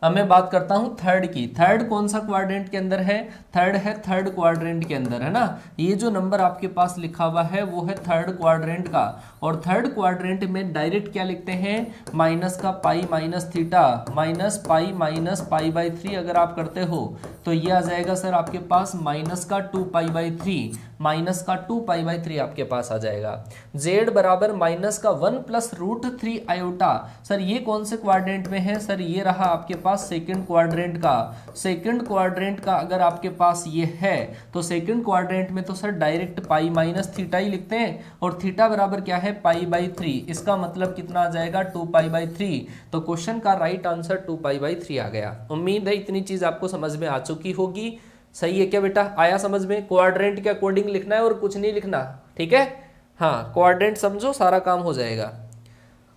अब मैं बात करता हूं थर्ड की। थर्ड कौन सा क्वाड्रेंट के अंदर है, थर्ड है थर्ड क्वाड्रेंट के अंदर, है ना। ये जो नंबर आपके पास लिखा हुआ है वो है थर्ड क्वाड्रेंट का, और थर्ड क्वाड्रेंट में डायरेक्ट क्या लिखते हैं, माइनस का pi minus theta, minus pi minus π/3 अगर आप करते हो तो ये आ जाएगा सर आपके पास माइनस का 2π/3, माइनस का 2π/3 आपके पास आ जाएगा। z बराबर माइनस का 1 प्लस रूट 3 आयोटा। सर ये कौन से क्वाड्रेंट में है, सर ये रहा आपके पास सेकंड क्वाड्रेंट का। सेकंड क्वाड्रेंट का अगर आपके पास ये है तो सेकंड क्वाड्रेंट में तो sir direct pi minus theta ही लिखते हैं, और थीटा बराबर क्या है π/3, इसका मतलब कितना आ जाएगा 2π/3। तो क्वेश्चन का राइट आंसर 2π/3 आ गया। उम्मीद है इतनी चीज आपको समझ में आ चुकी होगी। सही है क्या बेटा, आया समझ में? क्वाड्रेंट के अकॉर्डिंग लिखना है और कुछ नहीं लिखना, ठीक है। हाँ, क्वाड्रेंट समझो सारा काम हो जाएगा,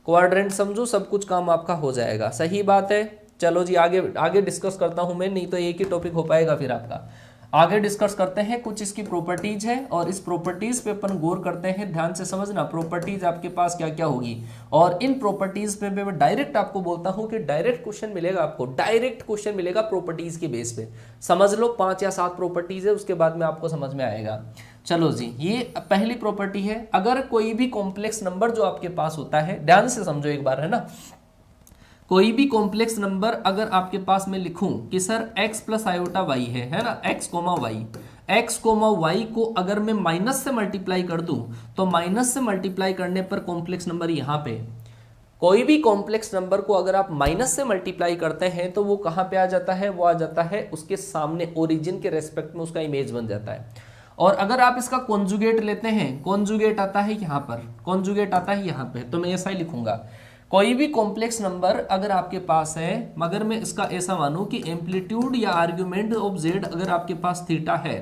क्वाड्रेंट समझो सब कुछ काम आपका हो जाएगा। सही बात है। चलो जी आगे आगे डिस्कस करता हूं मैं, नहीं तो एक ही टॉपिक हो पाएगा फिर आपका। आगे डिस्कस करते हैं, कुछ इसकी प्रॉपर्टीज है और इस प्रॉपर्टीज पे अपन गौर करते हैं। ध्यान से समझना प्रॉपर्टीज आपके पास क्या क्या होगी, और इन प्रॉपर्टीज पे मैं डायरेक्ट आपको बोलता हूं कि डायरेक्ट क्वेश्चन मिलेगा आपको, डायरेक्ट क्वेश्चन मिलेगा प्रॉपर्टीज के बेस पे। समझ लो 5 या 7 प्रॉपर्टीज है, उसके बाद में आपको समझ में आएगा। चलो जी, ये पहली प्रॉपर्टी है, अगर कोई भी कॉम्प्लेक्स नंबर जो आपके पास होता है, ध्यान से समझो एक बार, है ना। कोई भी कॉम्प्लेक्स नंबर अगर आपके पास मैं लिखूं कि sir x plus iota y है ना, x कोमा y को अगर मैं माइनस से मल्टीप्लाई कर दूं तो माइनस से मल्टीप्लाई करने पर कॉम्प्लेक्स नंबर यहां पे, कोई भी कॉम्प्लेक्स नंबर को अगर आप माइनस से मल्टीप्लाई करते हैं तो वो कहां पे आ जाता है, वो आ जाता है उसके सामने, ओरिजिन के रेस्पेक्ट में उसका इमेज बन जाता है। और अगर आप इसका कॉन्जुगेट लेते हैं, कॉन्जुगेट आता है यहां पर, कॉन्जुगेट आता है यहां पे, तो मैं ऐसा ही लिखूंगा। कोई भी कॉम्प्लेक्स नंबर अगर आपके पास है, मगर मैं इसका ऐसा मानूं कि एम्पलीट्यूड या आर्ग्यूमेंट ऑफ z अगर आपके पास थीटा है,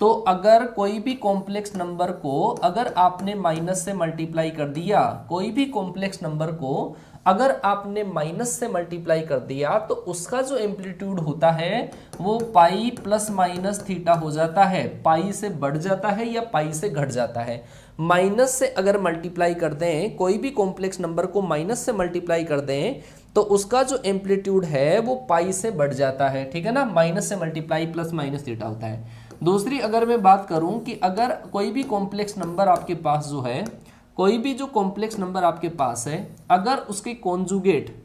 तो अगर कोई भी कॉम्प्लेक्स नंबर को अगर आपने माइनस से मल्टीप्लाई कर दिया, कोई भी कॉम्प्लेक्स नंबर को अगर आपने माइनस से मल्टीप्लाई कर दिया तो उसका जो एम्पलीट्यूड होता है वो पाई प्लस माइनस थीटा हो जाता है, पाई से बढ़ जाता है या पाई से घट जाता है। माइनस से अगर मल्टीप्लाई कर दें, कोई भी कॉम्प्लेक्स नंबर को माइनस से मल्टीप्लाई कर दें तो उसका जो एम्पलीट्यूड है वो पाई से बढ़ जाता है, ठीक है ना। माइनस से मल्टीप्लाई प्लस माइनस थीटा होता है। दूसरी अगर मैं बात करूं कि अगर कोई भी कॉम्प्लेक्स नंबर आपके पास जो है, कोई भी जो कॉम्प्लेक्स नंबर आपके पास है, अगर उसके कॉन्जुगेट,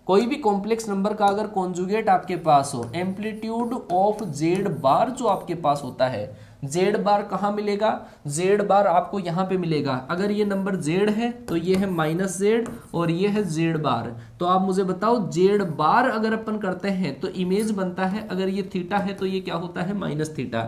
कोई भी कॉम्प्लेक्स नंबर का अगर कॉन्जुगेट आपके पास हो, एम्पलीट्यूड ऑफ जेड बार जो आपके पास होता है, जेड बार कहाँ मिलेगा, जेड बार आपको यहाँ पे मिलेगा। अगर ये नंबर जेड है तो ये है माइनस जेड और ये है जेड बार। तो आप मुझे बताओ जेड बार अगर अपन करते हैं तो इमेज बनता है, अगर ये थीटा है तो ये क्या होता है, माइनस थीटा।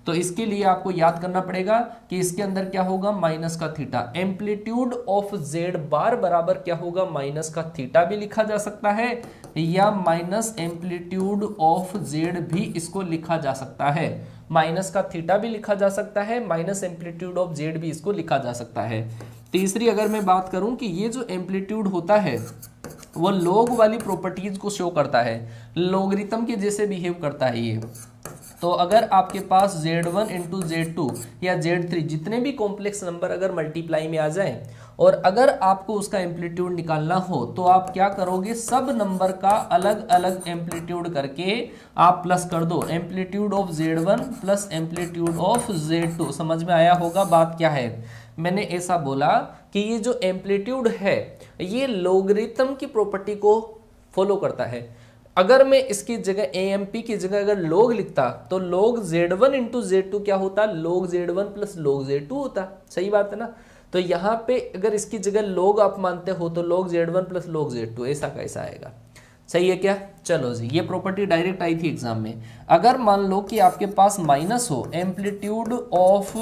तो इसके लिए आपको याद करना पड़ेगा कि इसके अंदर क्या होगा, माइनस का थीटा। एम्पलीट्यूड ऑफ जेड बार बराबर क्या होगा, माइनस का थीटा भी लिखा जा सकता है या माइनस एम्पलीट्यूड ऑफ जेड भी इसको लिखा जा सकता है। माइनस का थीटा भी लिखा जा सकता है, माइनस एम्पलीट्यूड ऑफ जेड भी इसको लिखा जा सकता है। तीसरी अगर मैं बात करूं कि ये जो एम्पलीट्यूड होता है वो लॉग वाली प्रॉपर्टीज को शो करता है, लॉगरिथम के जैसे बिहेव करता है ये। तो अगर आपके पास Z1 इंटू Z2 या Z3 जितने भी कॉम्प्लेक्स नंबर अगर मल्टीप्लाई में आ जाए और अगर आपको उसका एम्पलीट्यूड निकालना हो तो आप क्या करोगे, सब नंबर का अलग अलग एम्पलीट्यूड करके आप प्लस कर दो, amplitude of Z1 plus amplitude of Z2। समझ में आया होगा बात क्या है। मैंने ऐसा बोला कि ये जो एम्पलीट्यूड है ये लॉगरिथम की प्रॉपर्टी को फॉलो करता है। अगर मैं इसकी जगह AMP की जगह अगर log लिखता तो log Z1 इंटू Z2 क्या होता, log Z1 plus log Z2 होता। सही बात है ना। तो यहाँ पे अगर इसकी जगह log आप मानते हो तो log Z1 plus log Z2 ऐसा कैसा आएगा। सही है क्या? चलो जी, ये प्रॉपर्टी डायरेक्ट आई थी एग्जाम में। अगर मान लो कि आपके पास माइनस हो, amplitude of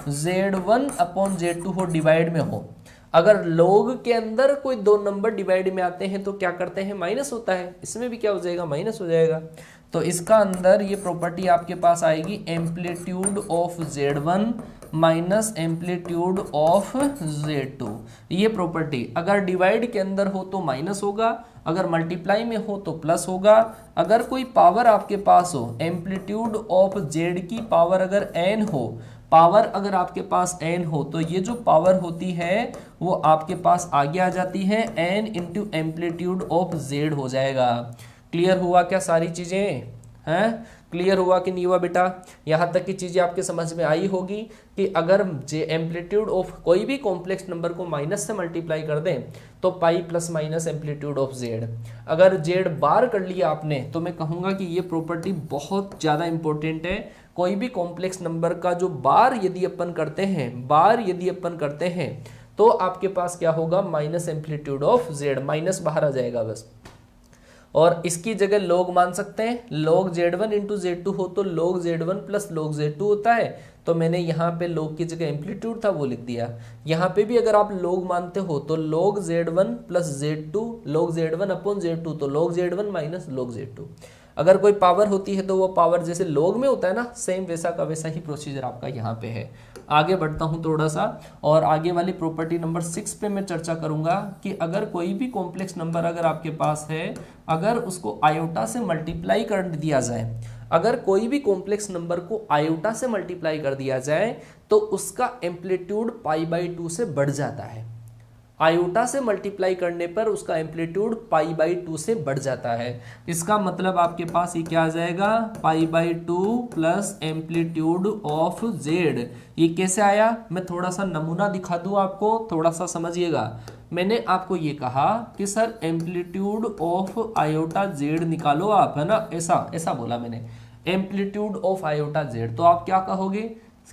Z1 upon Z2 हो, डिवाइड में हो, अगर log के अंदर कोई दो नंबर डिवाइड में आते हैं तो क्या करते हैं, माइनस होता है, इसमें भी क्या हो जाएगा, माइनस हो जाएगा। तो इसका अंदर ये प्रॉपर्टी आपके पास आएगी, amplitude of Z1 minus amplitude of Z2। ये प्रॉपर्टी अगर डिवाइड के अंदर हो तो माइनस होगा, अगर मल्टीप्लाई में हो तो प्लस होगा। अगर कोई पावर आपके पास हो, एम्पलीट्यूड ऑफ Z की पावर अगर n हो, पावर अगर आपके पास n हो, तो ये जो पावर होती है वो आपके पास आगे आ जाती है, n into amplitude of Z हो जाएगा। क्लियर हुआ क्या सारी चीजें हैं? क्लियर हुआ कि नहीं हुआ बेटा? यहाँ तक की चीजें आपके समझ में आई होगी कि अगर एम्पलीट्यूड ऑफ कोई भी कॉम्प्लेक्स नंबर को माइनस से मल्टीप्लाई कर दें तो pi plus minus amplitude of Z। अगर Z बार कर लिया आपने तो मैं कहूँगा कि ये प्रॉपर्टी बहुत ज़्यादा इंपॉर्टेंट है। कोई भी कॉम्प्लेक्स नंबर का जो बार यदि अपन करते हैं, तो आपके पास क्या होगा, minus amplitude of Z, minus बाहर आ जाएगा बस। और इसकी जगह log मान सकते हैं, log Z1 इंटू Z2 हो तो log Z1 plus log Z2 होता है, तो मैंने यहाँ पे log की जगह एम्पलीट्यूड था वो लिख दिया। यहाँ पे भी अगर आप log मानते हो तो log Z1 plus Z2, log Z1 upon Z2, तो log Z1 minus log Z2। अगर कोई पावर होती है तो वो पावर जैसे log में होता है ना, सेम वैसा का वैसा ही प्रोसीजर आपका यहाँ पे है। आगे बढ़ता हूँ थोड़ा सा, और आगे वाली प्रॉपर्टी नंबर 6 पे मैं चर्चा करूंगा कि अगर कोई भी कॉम्प्लेक्स नंबर अगर आपके पास है, अगर उसको आयोटा से मल्टीप्लाई कर दिया जाए, अगर कोई भी कॉम्प्लेक्स नंबर को आयोटा से मल्टीप्लाई कर दिया जाए तो उसका एम्पलीट्यूड पाई बाई 2 से बढ़ जाता है। आयोटा से मल्टीप्लाई करने पर उसका एम्पलीट्यूड पाई बाई 2 से बढ़ जाता है। इसका मतलब आपके पास ये क्या आ जाएगा, pi by 2 plus amplitude of Z। ये कैसे आया, मैं थोड़ा सा नमूना दिखा दूं आपको, थोड़ा सा समझिएगा। मैंने आपको ये कहा कि sir amplitude of iota Z निकालो आप, है ना, ऐसा बोला मैंने, एम्पलीट्यूड ऑफ आयोटा Z। तो आप क्या कहोगे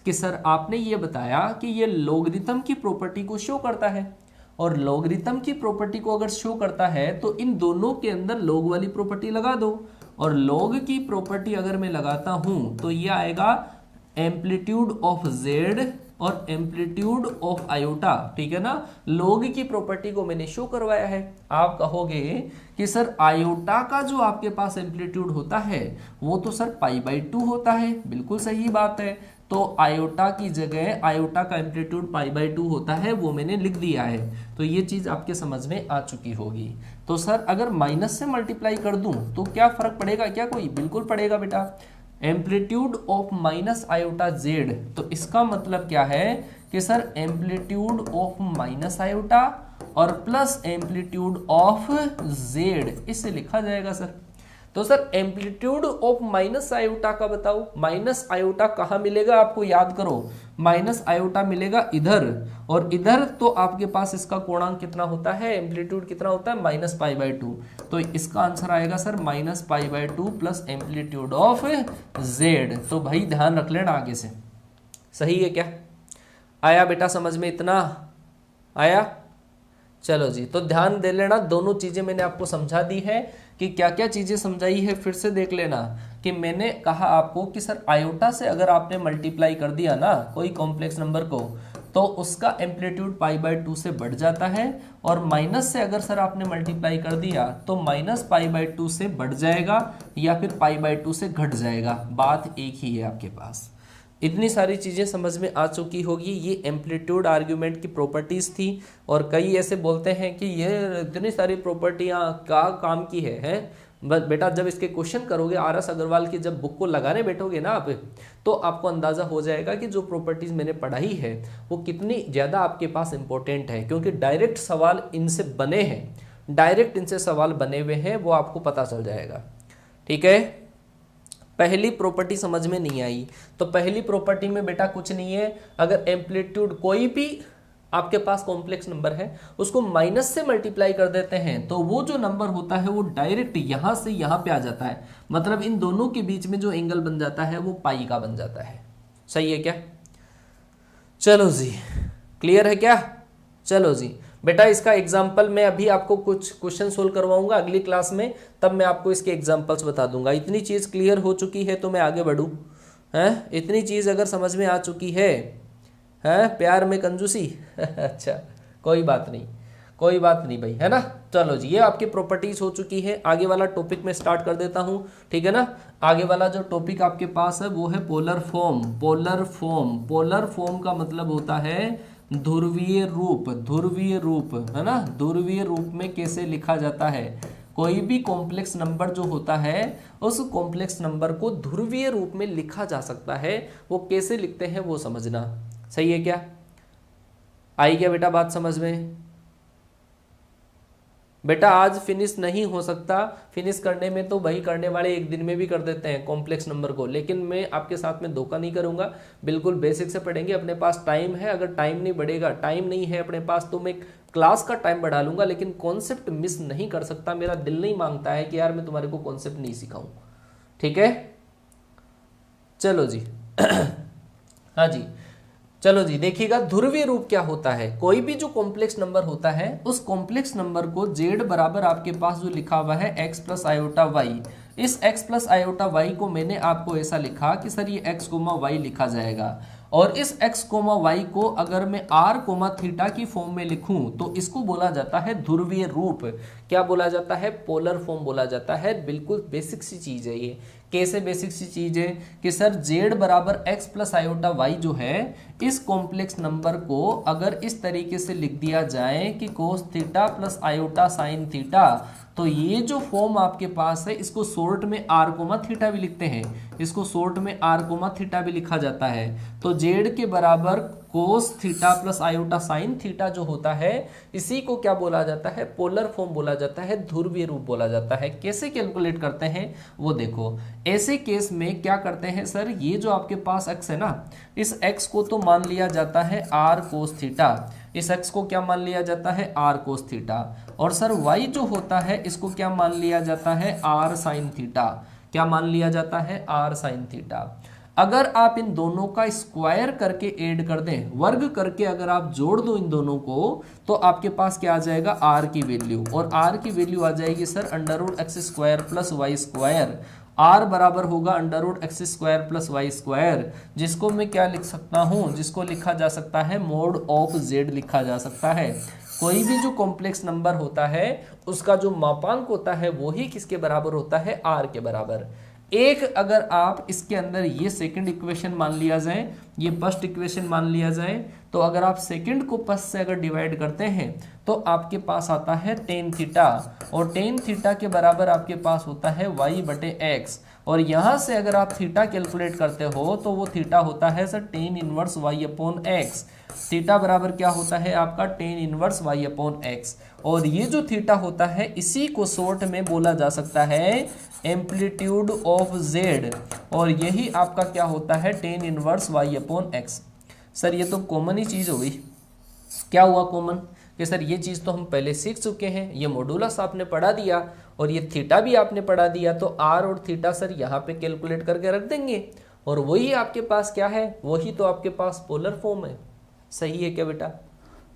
कि सर आपने ये बताया कि ये लॉगरिथम की प्रॉपर्टी को शो करता है, और लॉगरिथम की प्रॉपर्टी को अगर शो करता है तो इन दोनों के अंदर लॉग वाली प्रॉपर्टी लगा दो, और लॉग की प्रॉपर्टी अगर मैं लगाता हूं तो ये आएगा एम्पलीट्यूड ऑफ Z और एम्पलीट्यूड ऑफ आयोटा, ठीक है ना। लॉग की प्रॉपर्टी को मैंने शो करवाया है। आप कहोगे कि सर आयोटा का जो आपके पास एम्पलीट्यूड होता है वो तो सर पाई बाई 2 होता है, बिल्कुल सही बात है। तो आयोटा की जगह आयोटा का एम्पलीट्यूड पाई बाई 2 होता है, वो मैंने लिख दिया है। तो ये चीज आपके समझ में आ चुकी होगी। तो सर अगर माइनस से मल्टीप्लाई कर दूं तो क्या फर्क पड़ेगा क्या कोई? बिल्कुल पड़ेगा बेटा। Amplitude of minus iota Z, तो इसका मतलब क्या है कि sir amplitude of minus iota और प्लस एम्पलीट्यूड ऑफ Z, इससे लिखा जाएगा सर। तो sir amplitude of minus iota का बताओ, माइनस आयोटा कहाँ मिलेगा आपको, याद करो, माइनस आयोटा मिलेगा इधर, और इधर तो आपके पास इसका कोणांक कितना होता है, एम्पलीट्यूड कितना होता है, माइनस पाई बाई 2। तो इसका आंसर आएगा sir minus pi by 2 plus amplitude of Z। तो भाई ध्यान रख लेना आगे से, सही है क्या? आया बेटा समझ में, इतना आया? चलो जी, तो ध्यान दे लेना, दोनों चीजें मैंने आपको समझा दी है कि क्या क्या चीजें समझाई है। फिर से देख लेना कि मैंने कहा आपको कि सर आयोटा से अगर आपने मल्टीप्लाई कर दिया ना कोई कॉम्प्लेक्स नंबर को, तो उसका एम्पलीट्यूड पाई बाई 2 से बढ़ जाता है, और माइनस से अगर सर आपने मल्टीप्लाई कर दिया तो माइनस पाई बाई 2 से बढ़ जाएगा या फिर पाई बाई 2 से घट जाएगा, बात एक ही है आपके पास। इतनी सारी चीज़ें समझ में आ चुकी होगी। ये एम्पलीट्यूड आर्ग्यूमेंट की प्रॉपर्टीज़ थी, और कई ऐसे बोलते हैं कि ये इतनी सारी प्रॉपर्टियाँ क्या काम की है। बस बेटा जब इसके क्वेश्चन करोगे RS अग्रवाल की, जब बुक को लगाने बैठोगे ना आप, तो आपको अंदाज़ा हो जाएगा कि जो प्रॉपर्टीज़ मैंने पढ़ाई है वो कितनी ज़्यादा आपके पास इंपॉर्टेंट है, क्योंकि डायरेक्ट सवाल इनसे बने हैं, डायरेक्ट इनसे सवाल बने हुए हैं, वो आपको पता चल जाएगा। ठीक है, पहली प्रॉपर्टी समझ में नहीं आई, तो पहली प्रॉपर्टी में बेटा कुछ नहीं है, अगर एम्पलीट्यूड कोई भी आपके पास कॉम्प्लेक्स नंबर है उसको माइनस से मल्टीप्लाई कर देते हैं तो वो जो नंबर होता है वो डायरेक्ट यहां से यहां पे आ जाता है, मतलब इन दोनों के बीच में जो एंगल बन जाता है वो पाई का बन जाता है। सही है क्या? चलो जी, क्लियर है क्या? चलो जी बेटा इसका एग्जाम्पल मैं अभी आपको कुछ क्वेश्चन सोल्व करवाऊंगा अगली क्लास में, तब मैं आपको इसके एग्जाम्पल्स बता दूंगा। इतनी चीज़ क्लियर हो चुकी है तो मैं आगे बढ़ूँ, हैं? इतनी चीज़ अगर समझ में आ चुकी है, हैं? प्यार में कंजूसी अच्छा कोई बात नहीं, कोई बात नहीं भाई, है ना। चलो जी, ये आपकी प्रॉपर्टीज हो चुकी है। आगे वाला टॉपिक में स्टार्ट कर देता हूँ, ठीक है ना। आगे वाला जो टॉपिक आपके पास है वो है polar form. Polar form, polar form का मतलब होता है ध्रुवीय रूप। ध्रुवीय रूप, है ना। ध्रुवीय रूप में कैसे लिखा जाता है, कोई भी कॉम्प्लेक्स नंबर जो होता है उस कॉम्प्लेक्स नंबर को ध्रुवीय रूप में लिखा जा सकता है। वो कैसे लिखते हैं वो समझना, सही है क्या? आई क्या बेटा बात समझ में? बेटा आज फिनिश नहीं हो सकता, फिनिश करने में तो वही करने वाले एक दिन में भी कर देते हैं कॉम्प्लेक्स नंबर को, लेकिन मैं आपके साथ में धोखा नहीं करूंगा। बिल्कुल बेसिक से पढ़ेंगे, अपने पास टाइम है। अगर टाइम नहीं बढ़ेगा, टाइम नहीं है अपने पास, तो मैं क्लास का टाइम बढ़ा लूंगा, लेकिन कॉन्सेप्ट मिस नहीं कर सकता। मेरा दिल नहीं मांगता है कि यार मैं तुम्हारे को कॉन्सेप्ट नहीं सिखाऊं, ठीक है। चलो जी हाँ जी, चलो जी देखिएगा, ध्रुवीय रूप क्या होता है। कोई भी जो कॉम्प्लेक्स नंबर होता है उस कॉम्प्लेक्स नंबर को z बराबर आपके पास जो लिखा हुआ है x प्लस आयोटा वाई, इस x प्लस आयोटा वाई को मैंने आपको ऐसा लिखा कि सर ये x कोमा वाई लिखा जाएगा, और इस x कोमा वाई को अगर मैं r कोमा थीटा की फॉर्म में लिखूं तो इसको बोला जाता है ध्रुवीय रूप। क्या बोला जाता है? पोलर फॉर्म बोला जाता है। बिल्कुल बेसिक सी चीज है ये। कैसे बेसिक सी चीज है कि सर z बराबर x प्लस आयोटा वाई जो है, इस कॉम्प्लेक्स नंबर को अगर इस तरीके से लिख दिया जाए कि cos theta plus iota sine theta, तो ये जो फॉर्म आपके पास है इसको शॉर्ट में r कोमा थीटा भी लिखते हैं, इसको शॉर्ट में r कोमा थीटा भी लिखा जाता है। तो z के बराबर cos theta plus iota sine theta जो होता है, इसी को क्या बोला जाता है? पोलर फॉर्म बोला जाता है, ध्रुवीय रूप बोला जाता है। कैसे कैलकुलेट करते हैं वो देखो। ऐसे केस में क्या करते हैं सर, ये जो आपके पास x है ना, इस x को तो मान लिया जाता है r कोस थीटा, इस x को क्या मान लिया जाता है? r cos theta. और सर y जो होता है इसको क्या मान लिया जाता है? r sine theta. क्या मान लिया जाता है? r sine theta. अगर आप इन दोनों का स्क्वायर करके ऐड कर दें, वर्ग करके अगर आप जोड़ दो इन दोनों को, तो आपके पास क्या आ जाएगा? r की वैल्यू, और r की वैल्यू आ जाएगी sir under root x square plus y square. r बराबर होगा under root x square plus y square, जिसको मैं क्या लिख सकता हूं? जिसको लिखा जा सकता है मोड ऑफ z लिखा जा सकता है। कोई भी जो कॉम्प्लेक्स नंबर होता है उसका जो मापांक होता है वो ही किसके बराबर होता है? r के बराबर। एक अगर आप इसके अंदर ये सेकंड इक्वेशन मान लिया जाए, ये फर्स्ट इक्वेशन मान लिया जाए, तो अगर आप सेकंड को फर्स्ट से अगर डिवाइड करते हैं तो आपके पास आता है टेन थीटा, और टेन थीटा के बराबर आपके पास होता है y बटे एक्स। और यहाँ से अगर आप थीटा कैलकुलेट करते हो तो वो थीटा होता है sir tan inverse y upon x. Theta बराबर क्या होता है आपका? Tan inverse y upon x. और ये जो थीटा होता है इसी को शॉर्ट में बोला जा सकता है एम्पलीट्यूड ऑफ z, और यही आपका क्या होता है? Tan inverse y upon x. Sir ये तो कॉमन ही चीज़ हो गई। क्या हुआ कॉमन? कि सर ये चीज़ तो हम पहले सीख चुके हैं, ये मॉडुलस आपने पढ़ा दिया और ये थीटा भी आपने पढ़ा दिया, तो r और थीटा सर यहाँ पे कैलकुलेट करके रख देंगे, और वही आपके पास क्या है? वही तो आपके पास पोलर फॉर्म है। सही है क्या बेटा?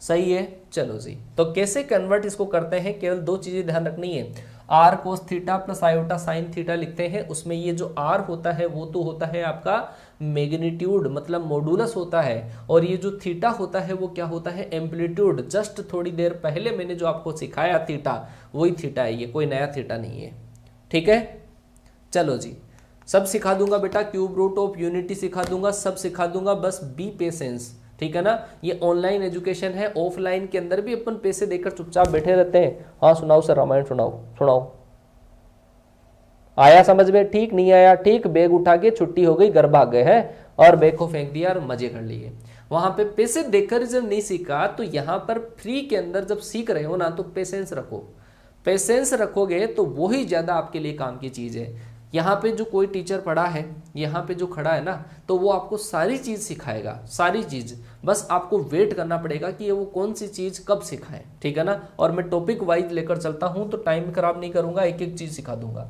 सही है। चलो जी, तो कैसे कन्वर्ट इसको करते हैं, केवल दो चीजें ध्यान रखनी है। r cos theta plus iota sine theta लिखते हैं, उसमें ये जो r होता है वो तो होता है आपका मैग्नीट्यूड, मतलब मॉडुलस होता है, और ये जो थीटा होता है वो क्या होता है? एम्पलीट्यूड। जस्ट थोड़ी देर पहले मैंने जो आपको सिखाया थीटा, वही थीटा है, ये कोई नया थीटा नहीं है। ठीक है, चलो जी, सब सिखा दूंगा बेटा, क्यूब रूट ऑफ यूनिटी सिखा दूंगा, सब सिखा दूंगा, बस बी पेशेंस। ठीक है ना। ये ऑनलाइन एजुकेशन है, ऑफलाइन के अंदर भी अपन पैसे देकर चुपचाप बैठे रहते हैं। हाँ सुनाओ सर, रामायण सुनाओ, सुनाओ। आया समझ में? ठीक, नहीं आया ठीक, बैग उठा के छुट्टी हो गई, घर भाग गए हैं और बैग को फेंक दिया और मजे कर लिए। वहां पे पैसे देकर जब नहीं सीखा, तो यहाँ पर फ्री के अंदर जब सीख रहे हो ना, तो पेशेंस रखो। पेशेंस रखोगे तो वही ज्यादा आपके लिए काम की चीज है। यहाँ पे जो कोई टीचर पढ़ा है, यहाँ पे जो खड़ा है ना, तो वो आपको सारी चीज सिखाएगा, सारी चीज। बस आपको वेट करना पड़ेगा कि ये वो कौन सी चीज कब सिखाए। ठीक है ना। और मैं टॉपिक वाइज लेकर चलता हूँ, तो टाइम खराब नहीं करूंगा, एक एक चीज सिखा दूंगा।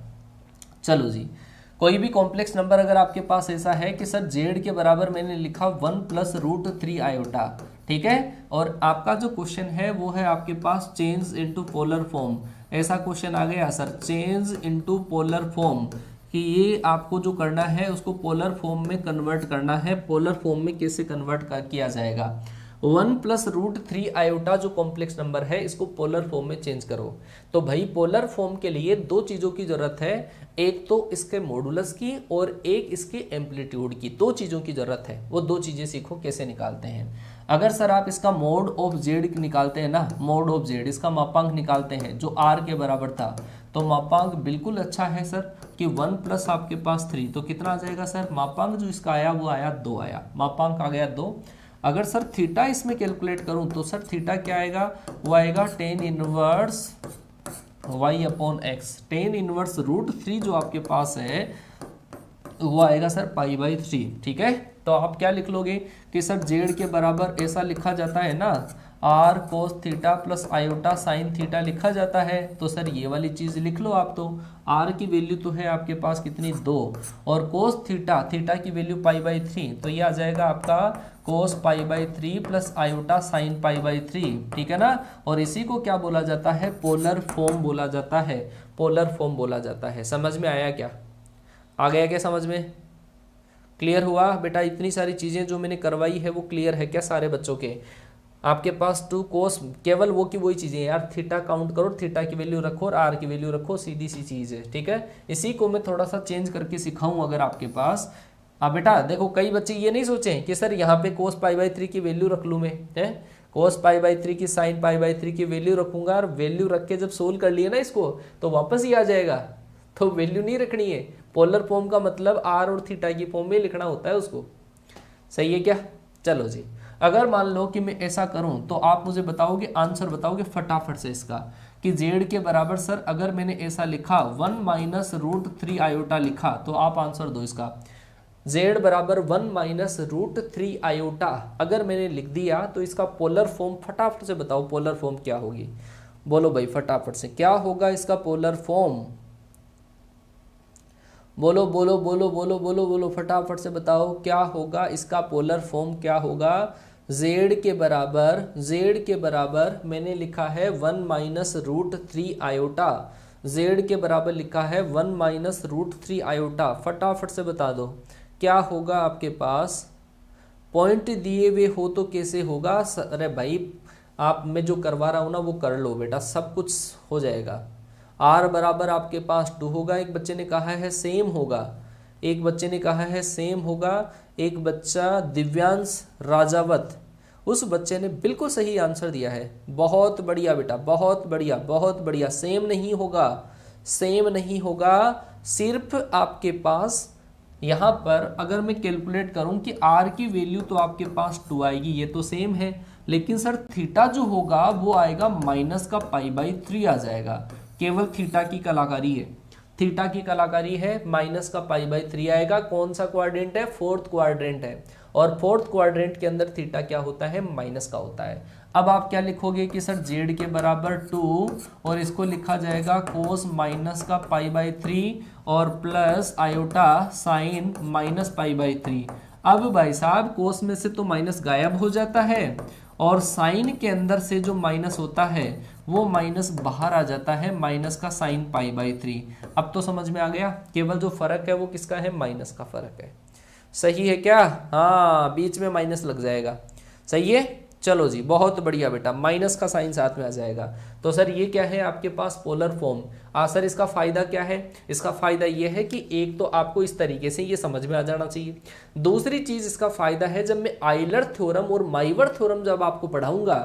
चलो जी, कोई भी कॉम्प्लेक्स नंबर अगर आपके पास ऐसा है कि सर जेड के बराबर मैंने लिखा 1 प्लस रूट 3 आयोटा, ठीक है। और आपका जो क्वेश्चन है वो है आपके पास चेंज इनटू पोलर फॉर्म, ऐसा क्वेश्चन आ गया sir, change into polar form, कि ये आपको जो करना है उसको पोलर फॉर्म में कन्वर्ट करना है। पोलर फॉर्म में कैसे कन्वर्ट किया जाएगा, 1+√3 आयोटा जो कॉम्प्लेक्स नंबर है इसको पोलर फॉर्म में चेंज करो। तो भाई पोलर फॉर्म के लिए दो चीज़ों की जरूरत है, एक तो इसके मॉडुलस की और एक इसके एम्पलीट्यूड की, दो चीज़ों की जरूरत है। वो दो चीज़ें सीखो कैसे निकालते हैं। अगर सर आप इसका मोड ऑफ जेड निकालते हैं ना, मोड ऑफ जेड इसका मापांक निकालते हैं जो आर के बराबर था, तो मापांक बिल्कुल अच्छा है सर कि 1 प्लस आपके पास 3, तो कितना आ जाएगा सर, मापांक जो इसका आया वो आया 2 आया, मापांक आ गया 2। अगर सर थीटा इसमें कैलकुलेट करूं तो सर थीटा क्या आएगा, वो आएगा tan inverse y/x, tan inverse √3 जो आपके पास है वो आएगा सर π/3, ठीक है। तो आप क्या लिख लोगे कि सर जेड के बराबर ऐसा लिखा जाता है ना, r cos theta plus iota sine theta लिखा जाता है, तो सर ये वाली चीज लिख लो आप। तो r की वैल्यू तो है आपके पास कितनी 2, और cos थीटा, थीटा की वैल्यू π/3, तो ये आ जाएगा आपका cos π/3 प्लस आयोटा साइन π/3, ठीक है ना। और इसी को क्या बोला जाता है, पोलर फॉर्म बोला जाता है, पोलर फॉर्म बोला जाता है। समझ में आया क्या, आ गया क्या समझ में, क्लियर हुआ बेटा। इतनी सारी चीजें जो मैंने करवाई है वो क्लियर है क्या सारे बच्चों के। आपके पास 2 cos केवल वो की वही चीजें यार, थीटा काउंट करो, थीटा की वैल्यू रखो और आर की वैल्यू रखो, सीधी सी चीज है, ठीक है। इसी को मैं थोड़ा सा चेंज करके सिखाऊं अगर आपके पास। बेटा देखो कई बच्चे ये नहीं सोचें कि सर यहाँ पे cos π/3 की वैल्यू रख लूँ मैं, है cos π/3 की साइन π/3 की वैल्यू रखूंगा, और वैल्यू रख के जब सोल्व कर लिए ना इसको तो वापस ही आ जाएगा, तो वैल्यू नहीं रखनी है। पोलर फॉर्म का मतलब आर और थीटा की फॉर्म में लिखना होता है उसको, सही है क्या। चलो जी, अगर मान लो कि मैं ऐसा करूं तो आप मुझे बताओगे, आंसर बताओगे फटाफट से इसका, कि जेड के बराबर सर अगर मैंने ऐसा लिखा 1-√3 आयोटा लिखा, तो आप आंसर दो इसका। जेड बराबर 1-√3 आयोटा अगर मैंने लिख दिया तो इसका पोलर फॉर्म फटाफट से बताओ, पोलर फॉर्म क्या होगी, बोलो भाई फटाफट से, क्या होगा इसका पोलर फॉर्म, बोलो बोलो बोलो बोलो बोलो बोलो फटाफट से बताओ क्या होगा इसका पोलर फॉर्म, क्या होगा। z के बराबर मैंने लिखा है 1-√3 आयोटा, z के बराबर लिखा है 1-√3 आयोटा, फटाफट से बता दो क्या होगा आपके पास। पॉइंट दिए हुए हो तो कैसे होगा, अरे भाई आप मैं जो करवा रहा हूँ ना वो कर लो बेटा, सब कुछ हो जाएगा। r बराबर आपके पास 2 होगा, एक बच्चे ने कहा है सेम होगा, एक बच्चे ने कहा है सेम होगा, एक बच्चा दिव्यांश राजावत, उस बच्चे ने बिल्कुल सही आंसर दिया है, बहुत बढ़िया बेटा, बहुत बढ़िया बहुत बढ़िया। सेम नहीं होगा, सेम नहीं होगा, सिर्फ आपके पास यहाँ पर अगर मैं कैलकुलेट करूं कि r की वैल्यू तो आपके पास 2 आएगी, ये तो सेम है, लेकिन सर थीटा जो होगा वो आएगा माइनस का π/3 आ जाएगा, केवल थीटा की कलाकारी है, थीटा की कलाकारी है, माइनस का π/3 आएगा। कौन सा क्वाड्रेंट है, 4th क्वाड्रेंट है, और 4th क्वाड्रेंट के अंदर थीटा क्या होता है, माइनस का होता है। अब आप क्या लिखोगे कि सर जेड के बराबर 2 और इसको लिखा जाएगा कोस माइनस का π/3 और प्लस आयोटा साइन माइनस π/3। अब भाई साहब कोस में से तो माइनस गायब हो जाता है, और साइन के अंदर से जो माइनस होता है वो माइनस बाहर आ जाता है, माइनस का साइन π/3। अब तो समझ में आ गया, केवल जो फर्क है वो किसका है, माइनस का फर्क है, सही है क्या। हाँ बीच में माइनस लग जाएगा, सही है। चलो जी बहुत बढ़िया बेटा, माइनस का साइन साथ में आ जाएगा। तो सर ये क्या है आपके पास पोलर फॉर्म। सर इसका फायदा क्या है, इसका फायदा ये है कि एक तो आपको इस तरीके से ये समझ में आ जाना चाहिए, दूसरी चीज इसका फायदा है जब मैं आइलर थ्योरम और माइवर थ्योरम जब आपको पढ़ाऊंगा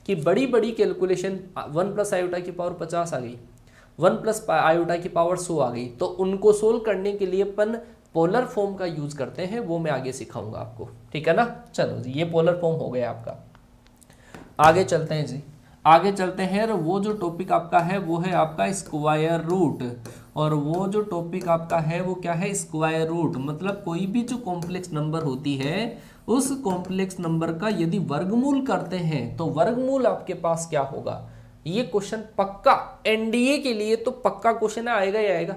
कि बड़ी बड़ी कैलकुलेशन 1+ आयोटा की पावर 50 आ गई, 1+ आयोटा की पावर 100 आ गई, तो उनको सोल्व करने के लिए अपन पोलर फॉर्म का यूज करते हैं, वो मैं आगे सिखाऊंगा आपको, ठीक है ना। चलो जी ये पोलर फॉर्म हो गया आपका। आगे चलते हैं जी, आगे चलते हैं। वो जो टॉपिक आपका है वो है आपका स्क्वायर रूट, और वो जो टॉपिक आपका है वो क्या है, स्क्वायर रूट। मतलब कोई भी जो कॉम्प्लेक्स नंबर होती है उस कॉम्प्लेक्स नंबर का यदि वर्गमूल करते हैं तो वर्गमूल आपके पास क्या होगा। ये क्वेश्चन पक्का एनडीए के लिए तो पक्का क्वेश्चन आएगा ही आएगा,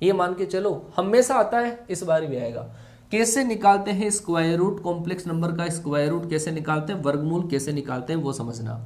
ये मान के चलो, हमेशा आता है, इस बार भी आएगा। कैसे निकालते हैं स्क्वायर रूट, कॉम्प्लेक्स नंबर का स्क्वायर रूट कैसे निकालते हैं, वर्गमूल कैसे निकालते हैं वो समझना।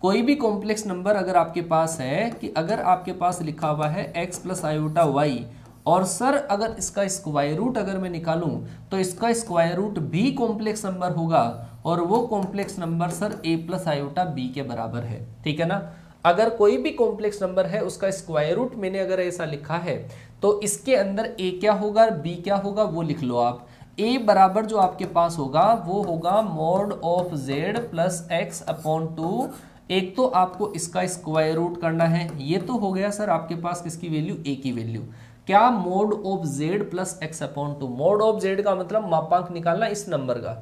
कोई भी कॉम्प्लेक्स नंबर अगर आपके पास है कि अगर आपके पास लिखा हुआ है x प्लस आयोटा वाई और सर अगर इसका स्क्वायर रूट अगर मैं निकालूं तो इसका स्क्वायर रूट भी कॉम्प्लेक्स नंबर होगा और वो complex number sir a plus iota b के बराबर है, ठीक है ना। अगर कोई भी कॉम्प्लेक्स नंबर है उसका स्क्वायर रूट मैंने अगर ऐसा लिखा है तो इसके अंदर a क्या होगा b क्या होगा वो लिख लो आप। a बराबर जो आपके पास होगा वो होगा mod of z plus x upon 2। एक तो आपको इसका स्क्वायर रूट करना है, ये तो हो गया सर आपके पास किसकी वैल्यू a की वैल्यू, क्या mode of z plus x upon 2। Mode of z का मतलब मापांक निकालना इस नंबर का,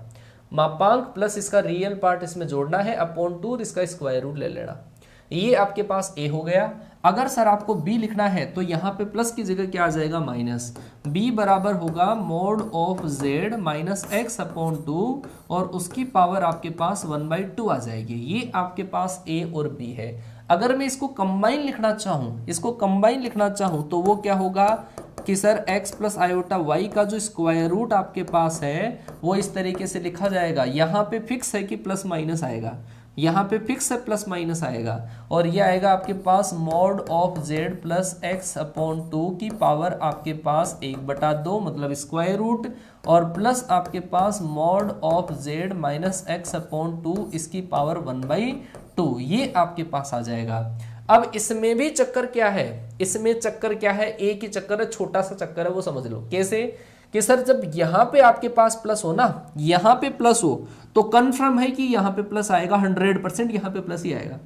मापांक प्लस इसका रियल पार्ट इसमें जोड़ना है अपॉन 2 इसका स्क्वायर रूट ले लेना। ये आपके पास a हो गया। अगर सर आपको b लिखना है तो यहाँ पे प्लस की जगह क्या आ जाएगा माइनस, b बराबर होगा mode of z minus x upon 2 और उसकी पावर आपके पास 1/2 आ जाएगी। ये आपके पास a और b है। अगर मैं इसको कंबाइन लिखना चाहूँ, इसको कंबाइन लिखना चाहूँ तो वो क्या होगा कि sir x plus iota y का जो स्क्वायर रूट आपके पास है वो इस तरीके से लिखा जाएगा। यहाँ पे फिक्स है कि प्लस माइनस आएगा, यहाँ पे फिक्स है प्लस माइनस आएगा और ये आएगा आपके पास mod of z plus x upon 2 की पावर आपके पास 1/2 मतलब स्क्वायर रूट और प्लस आपके पास mod of z minus x upon 2 इसकी पावर 1/2, ये आपके पास आ जाएगा। अब इसमें भी चक्कर क्या है, इसमें चक्कर क्या है, एक ही चक्कर है, छोटा सा चक्कर है वो समझ लो। कैसे कि सर जब यहाँ पे आपके पास प्लस हो ना, यहाँ पे प्लस हो तो कंफर्म है कि यहाँ पे प्लस आएगा, 100% यहाँ पे प्लस ही आएगा।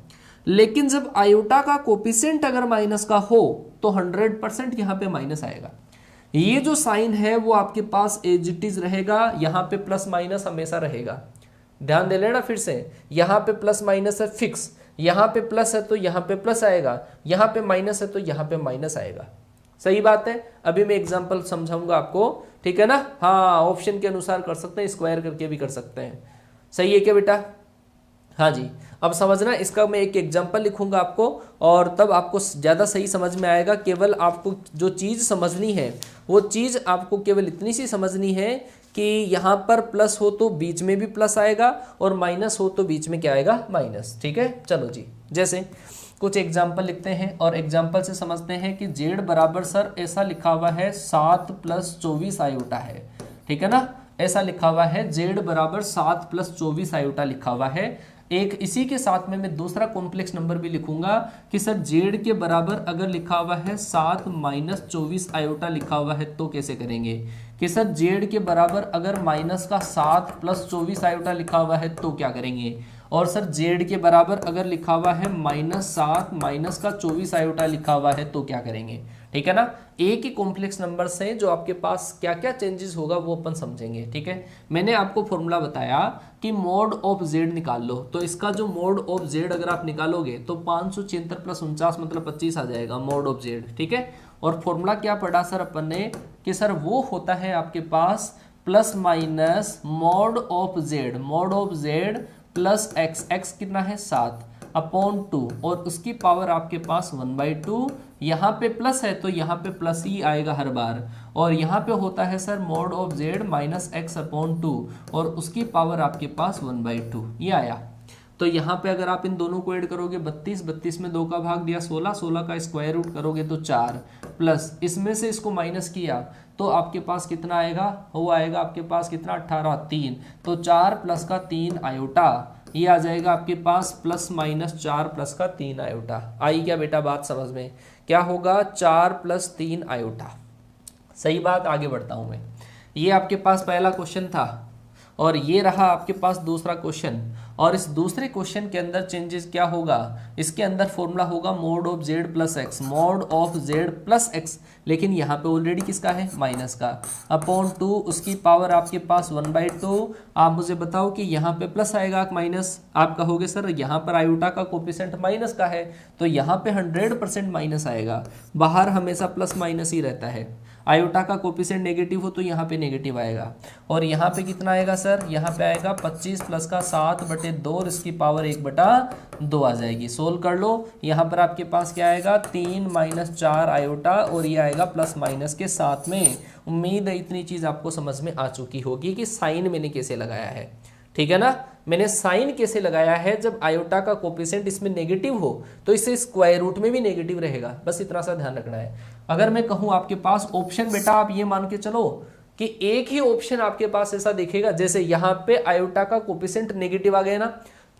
लेकिन जब आयोटा का कोफिशिएंट अगर माइनस का हो तो 100% यहाँ पे माइनस आएगा। ये जो साइन है वो आपके पास एज इट इज रहेगा, यहाँ पे प्लस माइनस हमेशा रहेगा। ध्यान दे लेना फिर से, यहाँ पे प्लस माइनस है फिक्स, यहाँ पे प्लस है तो यहाँ पे प्लस आएगा, यहाँ पे माइनस है तो यहाँ पे माइनस आएगा। सही बात है। अभी मैं एग्जांपल समझाऊंगा आपको, ठीक है ना। हाँ, ऑप्शन के अनुसार कर सकते हैं, स्क्वायर करके भी कर सकते हैं। सही है क्या बेटा? हाँ जी। अब समझना, इसका मैं एक एग्जांपल लिखूंगा आपको और तब आपको ज़्यादा सही समझ में आएगा। केवल आपको जो चीज़ समझनी है वो चीज़ आपको केवल इतनी सी समझनी है कि यहाँ पर प्लस हो तो बीच में भी प्लस आएगा और माइनस हो तो बीच में क्या आएगा, माइनस। ठीक है, चलो जी। जैसे कुछ एग्जाम्पल लिखते हैं और एग्जाम्पल से समझते हैं कि जेड बराबर सर ऐसा लिखा हुआ है 7 + 24 आयोटा है, ठीक है ना। ऐसा लिखा हुआ है जेड बराबर 7 + 24 आयोटा लिखा हुआ है। एक इसी के साथ में मैं दूसरा कॉम्प्लेक्स नंबर भी लिखूंगा कि सर जेड के बराबर अगर लिखा हुआ है 7 - 24 आयोटा लिखा हुआ है तो कैसे करेंगे कि सर जेड के बराबर अगर माइनस का 7 + 24 आयोटा लिखा हुआ है तो क्या करेंगे, और सर जेड के बराबर अगर लिखा हुआ है -7 - का 24 आयोटा लिखा हुआ है तो क्या करेंगे। ठीक है ना। एक ही कॉम्प्लेक्स नंबर से जो आपके पास क्या क्या चेंजेस होगा वो अपन समझेंगे। ठीक है, मैंने आपको फॉर्मूला बताया कि मोड ऑफ जेड निकाल लो, तो इसका जो मोड ऑफ जेड अगर आप निकालोगे तो 576 + 49 मतलब 25 आ जाएगा मोड ऑफ जेड। ठीक है, और फॉर्मूला क्या पढ़ा सर अपन ने कि सर वो होता है आपके पास ± mode of z plus x कितना है 7 अपॉन 2 और उसकी पावर आपके पास 1/2। यहाँ पे प्लस है तो यहाँ पे प्लस ही आएगा हर बार, और यहाँ पे होता है sir mode of Z -x upon 2 और उसकी पावर आपके पास 1/2, ये आया। तो यहाँ पे अगर आप इन दोनों को ऐड करोगे 32 में 2 का भाग दिया 16 का स्क्वायर रूट करोगे तो 4 प्लस इसमें से इसको माइनस किया तो आपके पास कितना आएगा, वो आएगा आपके पास कितना 18 3, तो 4 + का 3 आयोटा, ये आ जाएगा आपके पास ±4 + का 3 आयोटा। आई क्या बेटा बात समझ में? क्या होगा 4 + 3 आयोटा। सही बात, आगे बढ़ता हूं मैं। ये आपके पास पहला क्वेश्चन था और ये रहा आपके पास दूसरा क्वेश्चन, और इस दूसरे क्वेश्चन के अंदर चेंजेस क्या होगा, इसके अंदर फॉर्मूला होगा mode of z plus x, mode of z plus x, लेकिन यहाँ पे ऑलरेडी किसका है, माइनस का, अपॉन 2 उसकी पावर आपके पास 1/2। आप मुझे बताओ कि यहाँ पे प्लस आएगा माइनस, आप कहोगे सर यहाँ पर आयोटा का कोफिशिएंट माइनस का है तो यहाँ पे 100% माइनस आएगा, बाहर हमेशा प्लस माइनस ही रहता है। आयोटा का कोफिशिएंट नेगेटिव हो तो यहाँ पे नेगेटिव आएगा। और यहाँ पे कितना आएगा सर, यहाँ पे आएगा 25 प्लस का 7/2 और इसकी पावर 1/2 आ जाएगी। सोल्व कर लो। यहाँ पर आपके पास क्या आएगा 3 - 4 आयोटा और ये आएगा प्लस माइनस के साथ में। उम्मीद है इतनी चीज आपको समझ में आ चुकी होगी कि साइन मैंने कैसे लगाया है, ठीक है ना। मैंने साइन कैसे लगाया है, जब आयोटा का कोफिशिएंट इसमें नेगेटिव हो तो इसे स्क्वायर रूट में भी नेगेटिव रहेगा, बस इतना सा ध्यान रखना है। अगर मैं कहूं आपके पास ऑप्शन, बेटा आप ये मान के चलो कि एक ही ऑप्शन आपके पास ऐसा दिखेगा, जैसे यहां पे आयोटा का कोफिशिएंट नेगेटिव आ गया ना,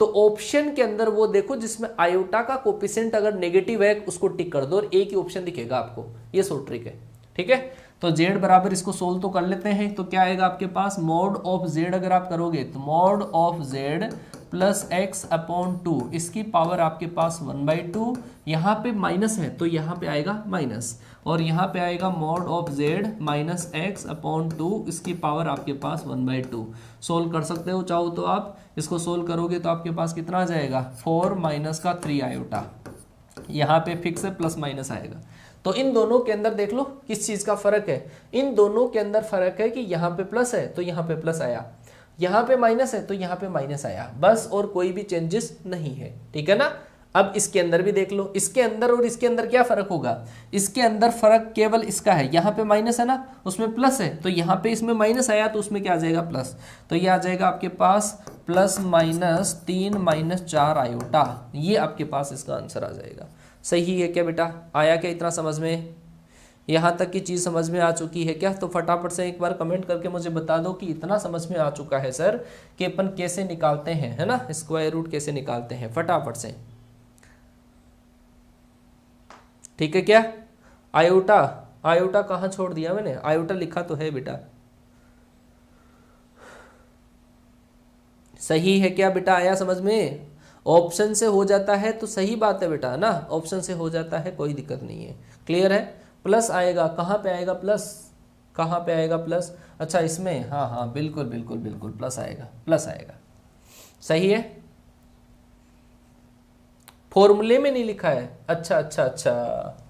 तो ऑप्शन के अंदर वो देखो जिसमें आयोटा का कोफिशिएंट अगर नेगेटिव है उसको टिक कर दो और एक ही ऑप्शन दिखेगा आपको। ये शॉर्ट ट्रिक है, ठीक है। तो z बराबर, इसको सोल्व तो कर लेते हैं। तो क्या आएगा आपके पास, मॉड ऑफ z अगर आप करोगे तो mod of z plus x/2, इसकी पावर आपके पास 1/2। यहाँ पे माइनस है तो यहाँ पे आएगा माइनस, और यहाँ पे आएगा mod of z minus x/2, इसकी पावर आपके पास 1/2। सोल्व कर सकते हो चाहो तो आप, इसको सोल्व करोगे तो आपके पास कितना आ जाएगा 4 - 3 आयोटा। यहाँ पे फिक्स है, प्लस माइनस आएगा। तो इन दोनों के अंदर देख लो किस चीज का फर्क है, इन दोनों के अंदर फर्क है कि यहाँ पे प्लस है तो यहाँ पे प्लस आया, यहाँ पे माइनस है तो यहाँ पे माइनस आया, बस, और कोई भी चेंजेस नहीं है, ठीक है ना। अब इसके अंदर भी देख लो, इसके अंदर और इसके अंदर क्या फर्क होगा, इसके अंदर फर्क केवल इसका है, यहाँ पे माइनस है ना, उसमें प्लस है, तो यहाँ पे इसमें माइनस आया तो उसमें क्या आ जाएगा प्लस, तो ये आ जाएगा आपके पास प्लस माइनस 3 - 4 आयोटा। ये आपके पास इसका आंसर आ जाएगा। सही है क्या बेटा, आया क्या इतना समझ में, यहाँ तक की चीज़ समझ में आ चुकी है क्या। तो फटाफट से एक बार कमेंट करके मुझे बता दो कि इतना समझ में आ चुका है सर कि अपन कैसे निकालते हैं, है ना, स्क्वायर रूट कैसे निकालते हैं, फटाफट से, ठीक है क्या। आयोटा, आयोटा कहाँ छोड़ दिया मैंने, आयोटा लिखा तो है बेटा। सही है क्या बेटा, आया समझ में, ऑप्शन से हो जाता है तो सही बात है बेटा, है ना, ऑप्शन से हो जाता है कोई दिक्कत नहीं है, क्लियर है। प्लस आएगा, कहाँ पे आएगा प्लस, कहाँ पे आएगा प्लस, अच्छा इसमें, हाँ हाँ बिल्कुल बिल्कुल बिल्कुल प्लस आएगा, प्लस आएगा, सही है। फॉर्मूले में नहीं लिखा है, अच्छा अच्छा अच्छा,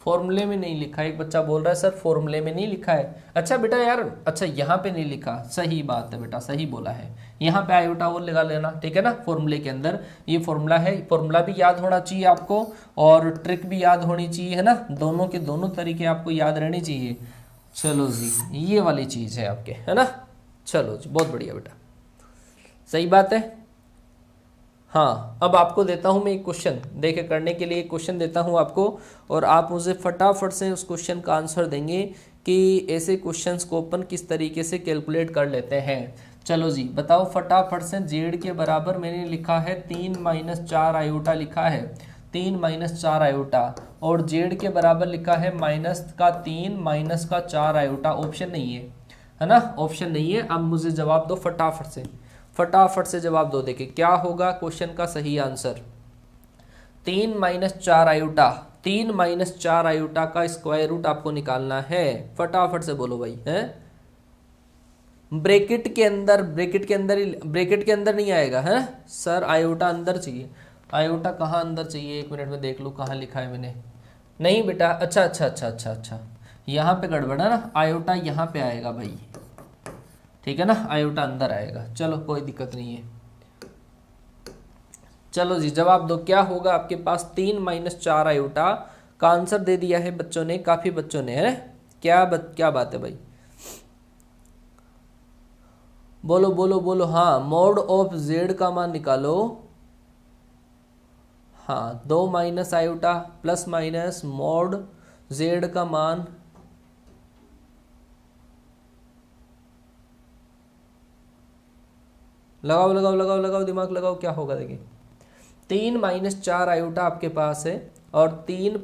फॉर्मूले में नहीं लिखा है, एक बच्चा बोल रहा है सर फॉर्मूले में नहीं लिखा है। अच्छा बेटा यार, अच्छा यहाँ पे नहीं लिखा, सही बात है बेटा, सही बोला है, यहाँ पे आयोटा और लगा लेना, ठीक है ना। फॉर्मूले के अंदर ये फॉर्मूला है, फॉर्मूला भी याद होना चाहिए आपको और ट्रिक भी याद होनी चाहिए, है ना, दोनों के दोनों तरीके आपको याद रहने चाहिए। चलो जी, ये वाली चीज़ है आपके, है ना, चलो जी बहुत बढ़िया बेटा, सही बात है। हाँ, अब आपको देता हूँ मैं एक क्वेश्चन, देखे करने के लिए एक क्वेश्चन देता हूँ आपको, और आप मुझे फटाफट से उस क्वेश्चन का आंसर देंगे कि ऐसे क्वेश्चंस को अपन किस तरीके से कैलकुलेट कर लेते हैं। चलो जी बताओ फटाफट से, जेड के बराबर मैंने लिखा है 3 - 4 आयोटा लिखा है, 3 - 4 आयोटा, और जेड के बराबर लिखा है -3 - 4 आयोटा। ऑप्शन नहीं है ना, ऑप्शन नहीं है। अब मुझे जवाब दो फटाफट से, फटाफट से जवाब दो, देखिए क्या होगा क्वेश्चन का सही आंसर। 3 - 4 आयोटा, 3 - 4 आयोटा का स्क्वायर रूट आपको निकालना है, फटाफट से बोलो भाई, है। ब्रैकेट के अंदर, ब्रैकेट के अंदर, ब्रैकेट के अंदर नहीं आएगा, है सर, आयोटा अंदर चाहिए। आयोटा कहाँ अंदर चाहिए, एक मिनट में देख लो कहाँ लिखा है मैंने, नहीं बेटा, अच्छा अच्छा अच्छा अच्छा अच्छा, यहाँ पे गड़बड़ है ना, आयोटा यहाँ पे आएगा भाई, ठीक है ना, आयोटा अंदर आएगा, चलो कोई दिक्कत नहीं है। चलो जी जवाब दो, क्या होगा आपके पास, 3 - 4 आयोटा का आंसर दे दिया है बच्चों ने, काफी बच्चों ने, है क्या बात है भाई, बोलो बोलो बोलो। हाँ, मॉड ऑफ जेड का मान निकालो, हाँ 2 - iota plus minus mod Z का मान, लगाओ लगाओ लगाओ लगाओ, दिमाग लगाओ, क्या होगा देखिए। 3 - 4 आयोटा आपके पास है, और 3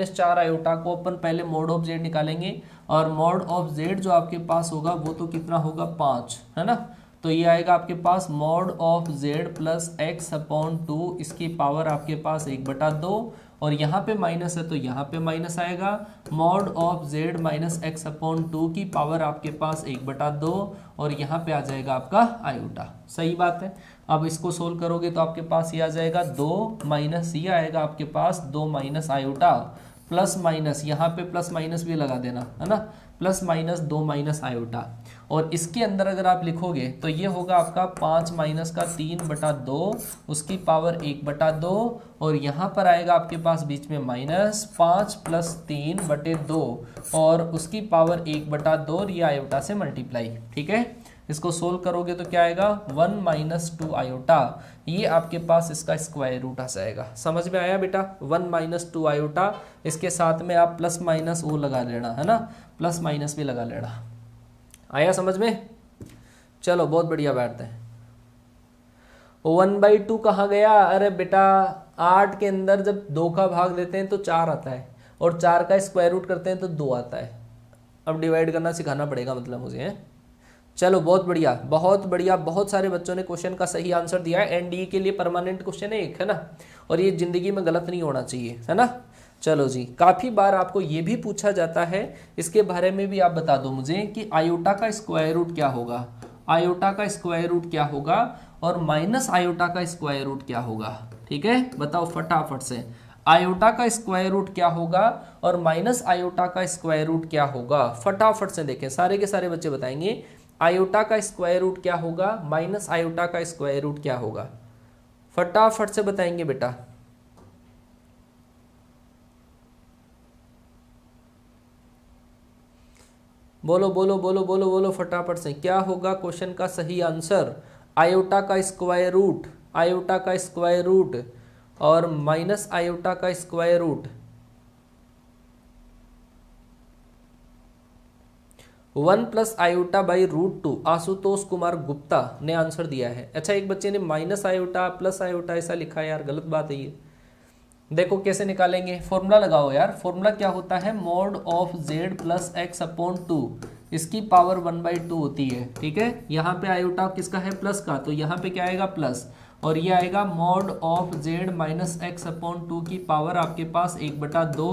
- 4 आयोटा को अपन पहले मॉड ऑफ जेड निकालेंगे, और मॉड ऑफ जेड जो आपके पास होगा वो तो कितना होगा 5, है ना। तो ये आएगा आपके पास mod of z plus x/2, इसकी पावर आपके पास 1/2, और यहाँ पे माइनस है तो यहाँ पे माइनस आएगा, mod of Z minus x/2 की पावर आपके पास 1/2, और यहाँ पे आ जाएगा आपका आयोटा, सही बात है। अब इसको सोल्व करोगे तो आपके पास ये आ जाएगा 2 माइनस, ये आएगा आपके पास 2 - आयोटा प्लस माइनस, यहाँ पे प्लस माइनस भी लगा देना है ना, प्लस माइनस 2 माइनस आयोटा, और इसके अंदर अगर आप लिखोगे तो ये होगा आपका 5 माइनस का 3/2 उसकी पावर 1/2, और यहाँ पर आएगा आपके पास बीच में माइनस 5 प्लस 3/2 और उसकी पावर 1/2 और ये आयोटा से मल्टीप्लाई। ठीक है, इसको सोल्व करोगे तो क्या आएगा 1 माइनस 2 आयोटा, ये आपके पास इसका स्क्वायर रूट आ जाएगा। समझ में आया बेटा, 1 माइनस 2 आयोटा, इसके साथ में आप प्लस माइनस वो लगा लेना है ना, प्लस माइनस भी लगा लेना। आया समझ में? चलो बहुत बढ़िया बैठते हैं। 1/2 कहाँ गया? अरे बेटा 8 के अंदर जब 2 का भाग देते हैं तो 4 आता है, और 4 का स्क्वायर रूट करते हैं तो 2 आता है। अब डिवाइड करना सिखाना पड़ेगा मतलब मुझे है। चलो बहुत बढ़िया, बहुत बढ़िया, बहुत सारे बच्चों ने क्वेश्चन का सही आंसर दिया है। एनडीए के लिए परमानेंट क्वेश्चन है एक, है ना, और ये जिंदगी में गलत नहीं होना चाहिए, है ना। चलो जी, काफी बार आपको ये भी पूछा जाता है, इसके बारे में भी आप बता दो मुझे कि आयोटा का स्क्वायर रूट क्या होगा, आयोटा का स्क्वायर रूट क्या होगा और माइनस आयोटा का स्क्वायर रूट क्या होगा। ठीक है, बताओ फटाफट से, आयोटा का स्क्वायर रूट क्या होगा और माइनस आयोटा का स्क्वायर रूट क्या होगा। फटाफट से देखें, सारे के सारे बच्चे बताएंगे आयोटा का स्क्वायर रूट क्या होगा, माइनस आयोटा का स्क्वायर रूट क्या होगा। फटाफट से बताएंगे बेटा। बोलो बोलो बोलो बोलो बोलो फटाफट से, क्या होगा क्वेश्चन का सही आंसर। आयोटा का स्क्वायर रूट, आयोटा का स्क्वायर रूट और माइनस आयोटा का square root. 1 plus iota by √2, Ashutosh Kumar Gupta ने आंसर दिया है। अच्छा, एक बच्चे ने माइनस आयोटा प्लस आयोटा ऐसा लिखा है यार, गलत बात है ये। देखो कैसे निकालेंगे, फॉर्मूला लगाओ यार। फॉर्मूला क्या होता है, mode of z plus x upon 2, इसकी पावर 1/2 होती है। ठीक है, यहाँ पे आयोटा किसका है, प्लस का, तो यहाँ पे क्या आएगा प्लस, और ये आएगा mode of z minus x upon 2 की पावर आपके पास 1/2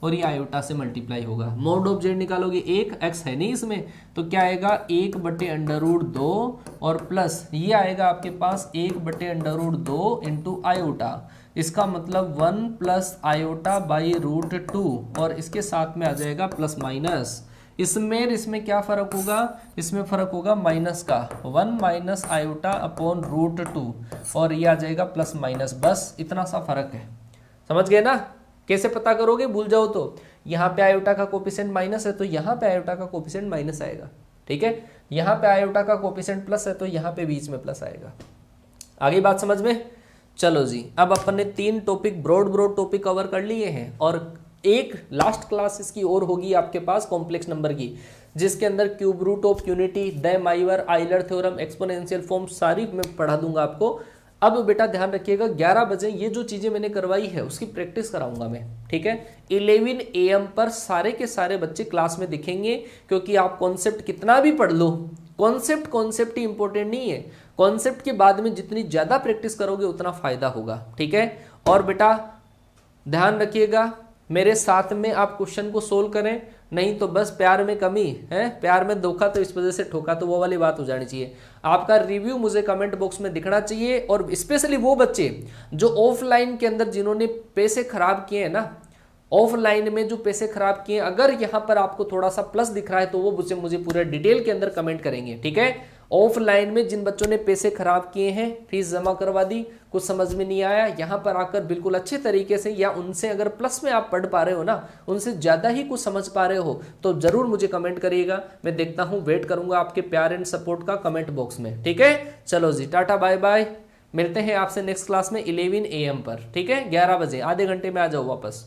और ये आयोटा से मल्टीप्लाई होगा। मोड ऑफ z निकालोगे, एक x है नहीं इसमें, तो क्या आएगा 1/√2 और प्लस ये आएगा आपके पास 1/√2 इंटू आयोटा, इसका मतलब 1 प्लस आयोटा बाई √2 और इसके साथ में आ जाएगा प्लस माइनस। इसमें क्या फर्क होगा, इसमें फर्क होगा माइनस का, 1 माइनस आयोटा अपॉन √2 और ये आ जाएगा प्लस माइनस, बस इतना सा फर्क है। समझ गए ना? कैसे पता करोगे, भूल जाओ तो यहाँ पे आयोटा का कोफिशिएंट माइनस है तो यहाँ पे आयोटा का कोफिशिएंट माइनस आएगा। ठीक है, यहाँ पे आयोटा का कोफिशिएंट प्लस है तो यहाँ पे बीच में प्लस आएगा। आगे बात समझ में? चलो जी, अब अपन ने 3 टॉपिक ब्रॉड टॉपिक कवर कर लिए हैं और एक लास्ट क्लास इसकी और होगी आपके पास कॉम्प्लेक्स नंबर की, जिसके अंदर cube root of unity, de Moivre, Euler theorem, exponential form सारी मैं पढ़ा दूंगा आपको। अब बेटा ध्यान रखिएगा 11 बजे ये जो चीजें मैंने करवाई है उसकी प्रैक्टिस कराऊंगा मैं। ठीक है, 11 AM पर सारे के सारे बच्चे क्लास में दिखेंगे, क्योंकि आप कॉन्सेप्ट कितना भी पढ़ लो, कॉन्सेप्ट ही इंपॉर्टेंट नहीं है, कॉन्सेप्ट के बाद में जितनी ज्यादा प्रैक्टिस करोगे उतना फायदा होगा। ठीक है, और बेटा ध्यान रखिएगा मेरे साथ में आप क्वेश्चन को सोल्व करें, नहीं तो बस प्यार में कमी है, प्यार में धोखा तो इस वजह से ठोका, तो वो वाली बात हो जानी चाहिए। आपका रिव्यू मुझे कमेंट बॉक्स में दिखना चाहिए, और स्पेशली वो बच्चे जो ऑफलाइन के अंदर जिन्होंने पैसे खराब किए हैं ना, ऑफलाइन में जो पैसे खराब किए, अगर यहाँ पर आपको थोड़ा सा प्लस दिख रहा है तो वो मुझे पूरे डिटेल के अंदर कमेंट करेंगे। ठीक है, ऑफलाइन में जिन बच्चों ने पैसे खराब किए हैं, फीस जमा करवा दी, कुछ समझ में नहीं आया, यहाँ पर आकर बिल्कुल अच्छे तरीके से, या उनसे अगर प्लस में आप पढ़ पा रहे हो ना, उनसे ज्यादा ही कुछ समझ पा रहे हो, तो जरूर मुझे कमेंट करिएगा। मैं देखता हूँ, वेट करूंगा आपके प्यार एंड सपोर्ट का कमेंट बॉक्स में। ठीक है, चलो जी, टाटा बाय बाय, मिलते हैं आपसे नेक्स्ट क्लास में 11 AM पर। ठीक है, 11 बजे, आधे घंटे में आ जाओ वापस।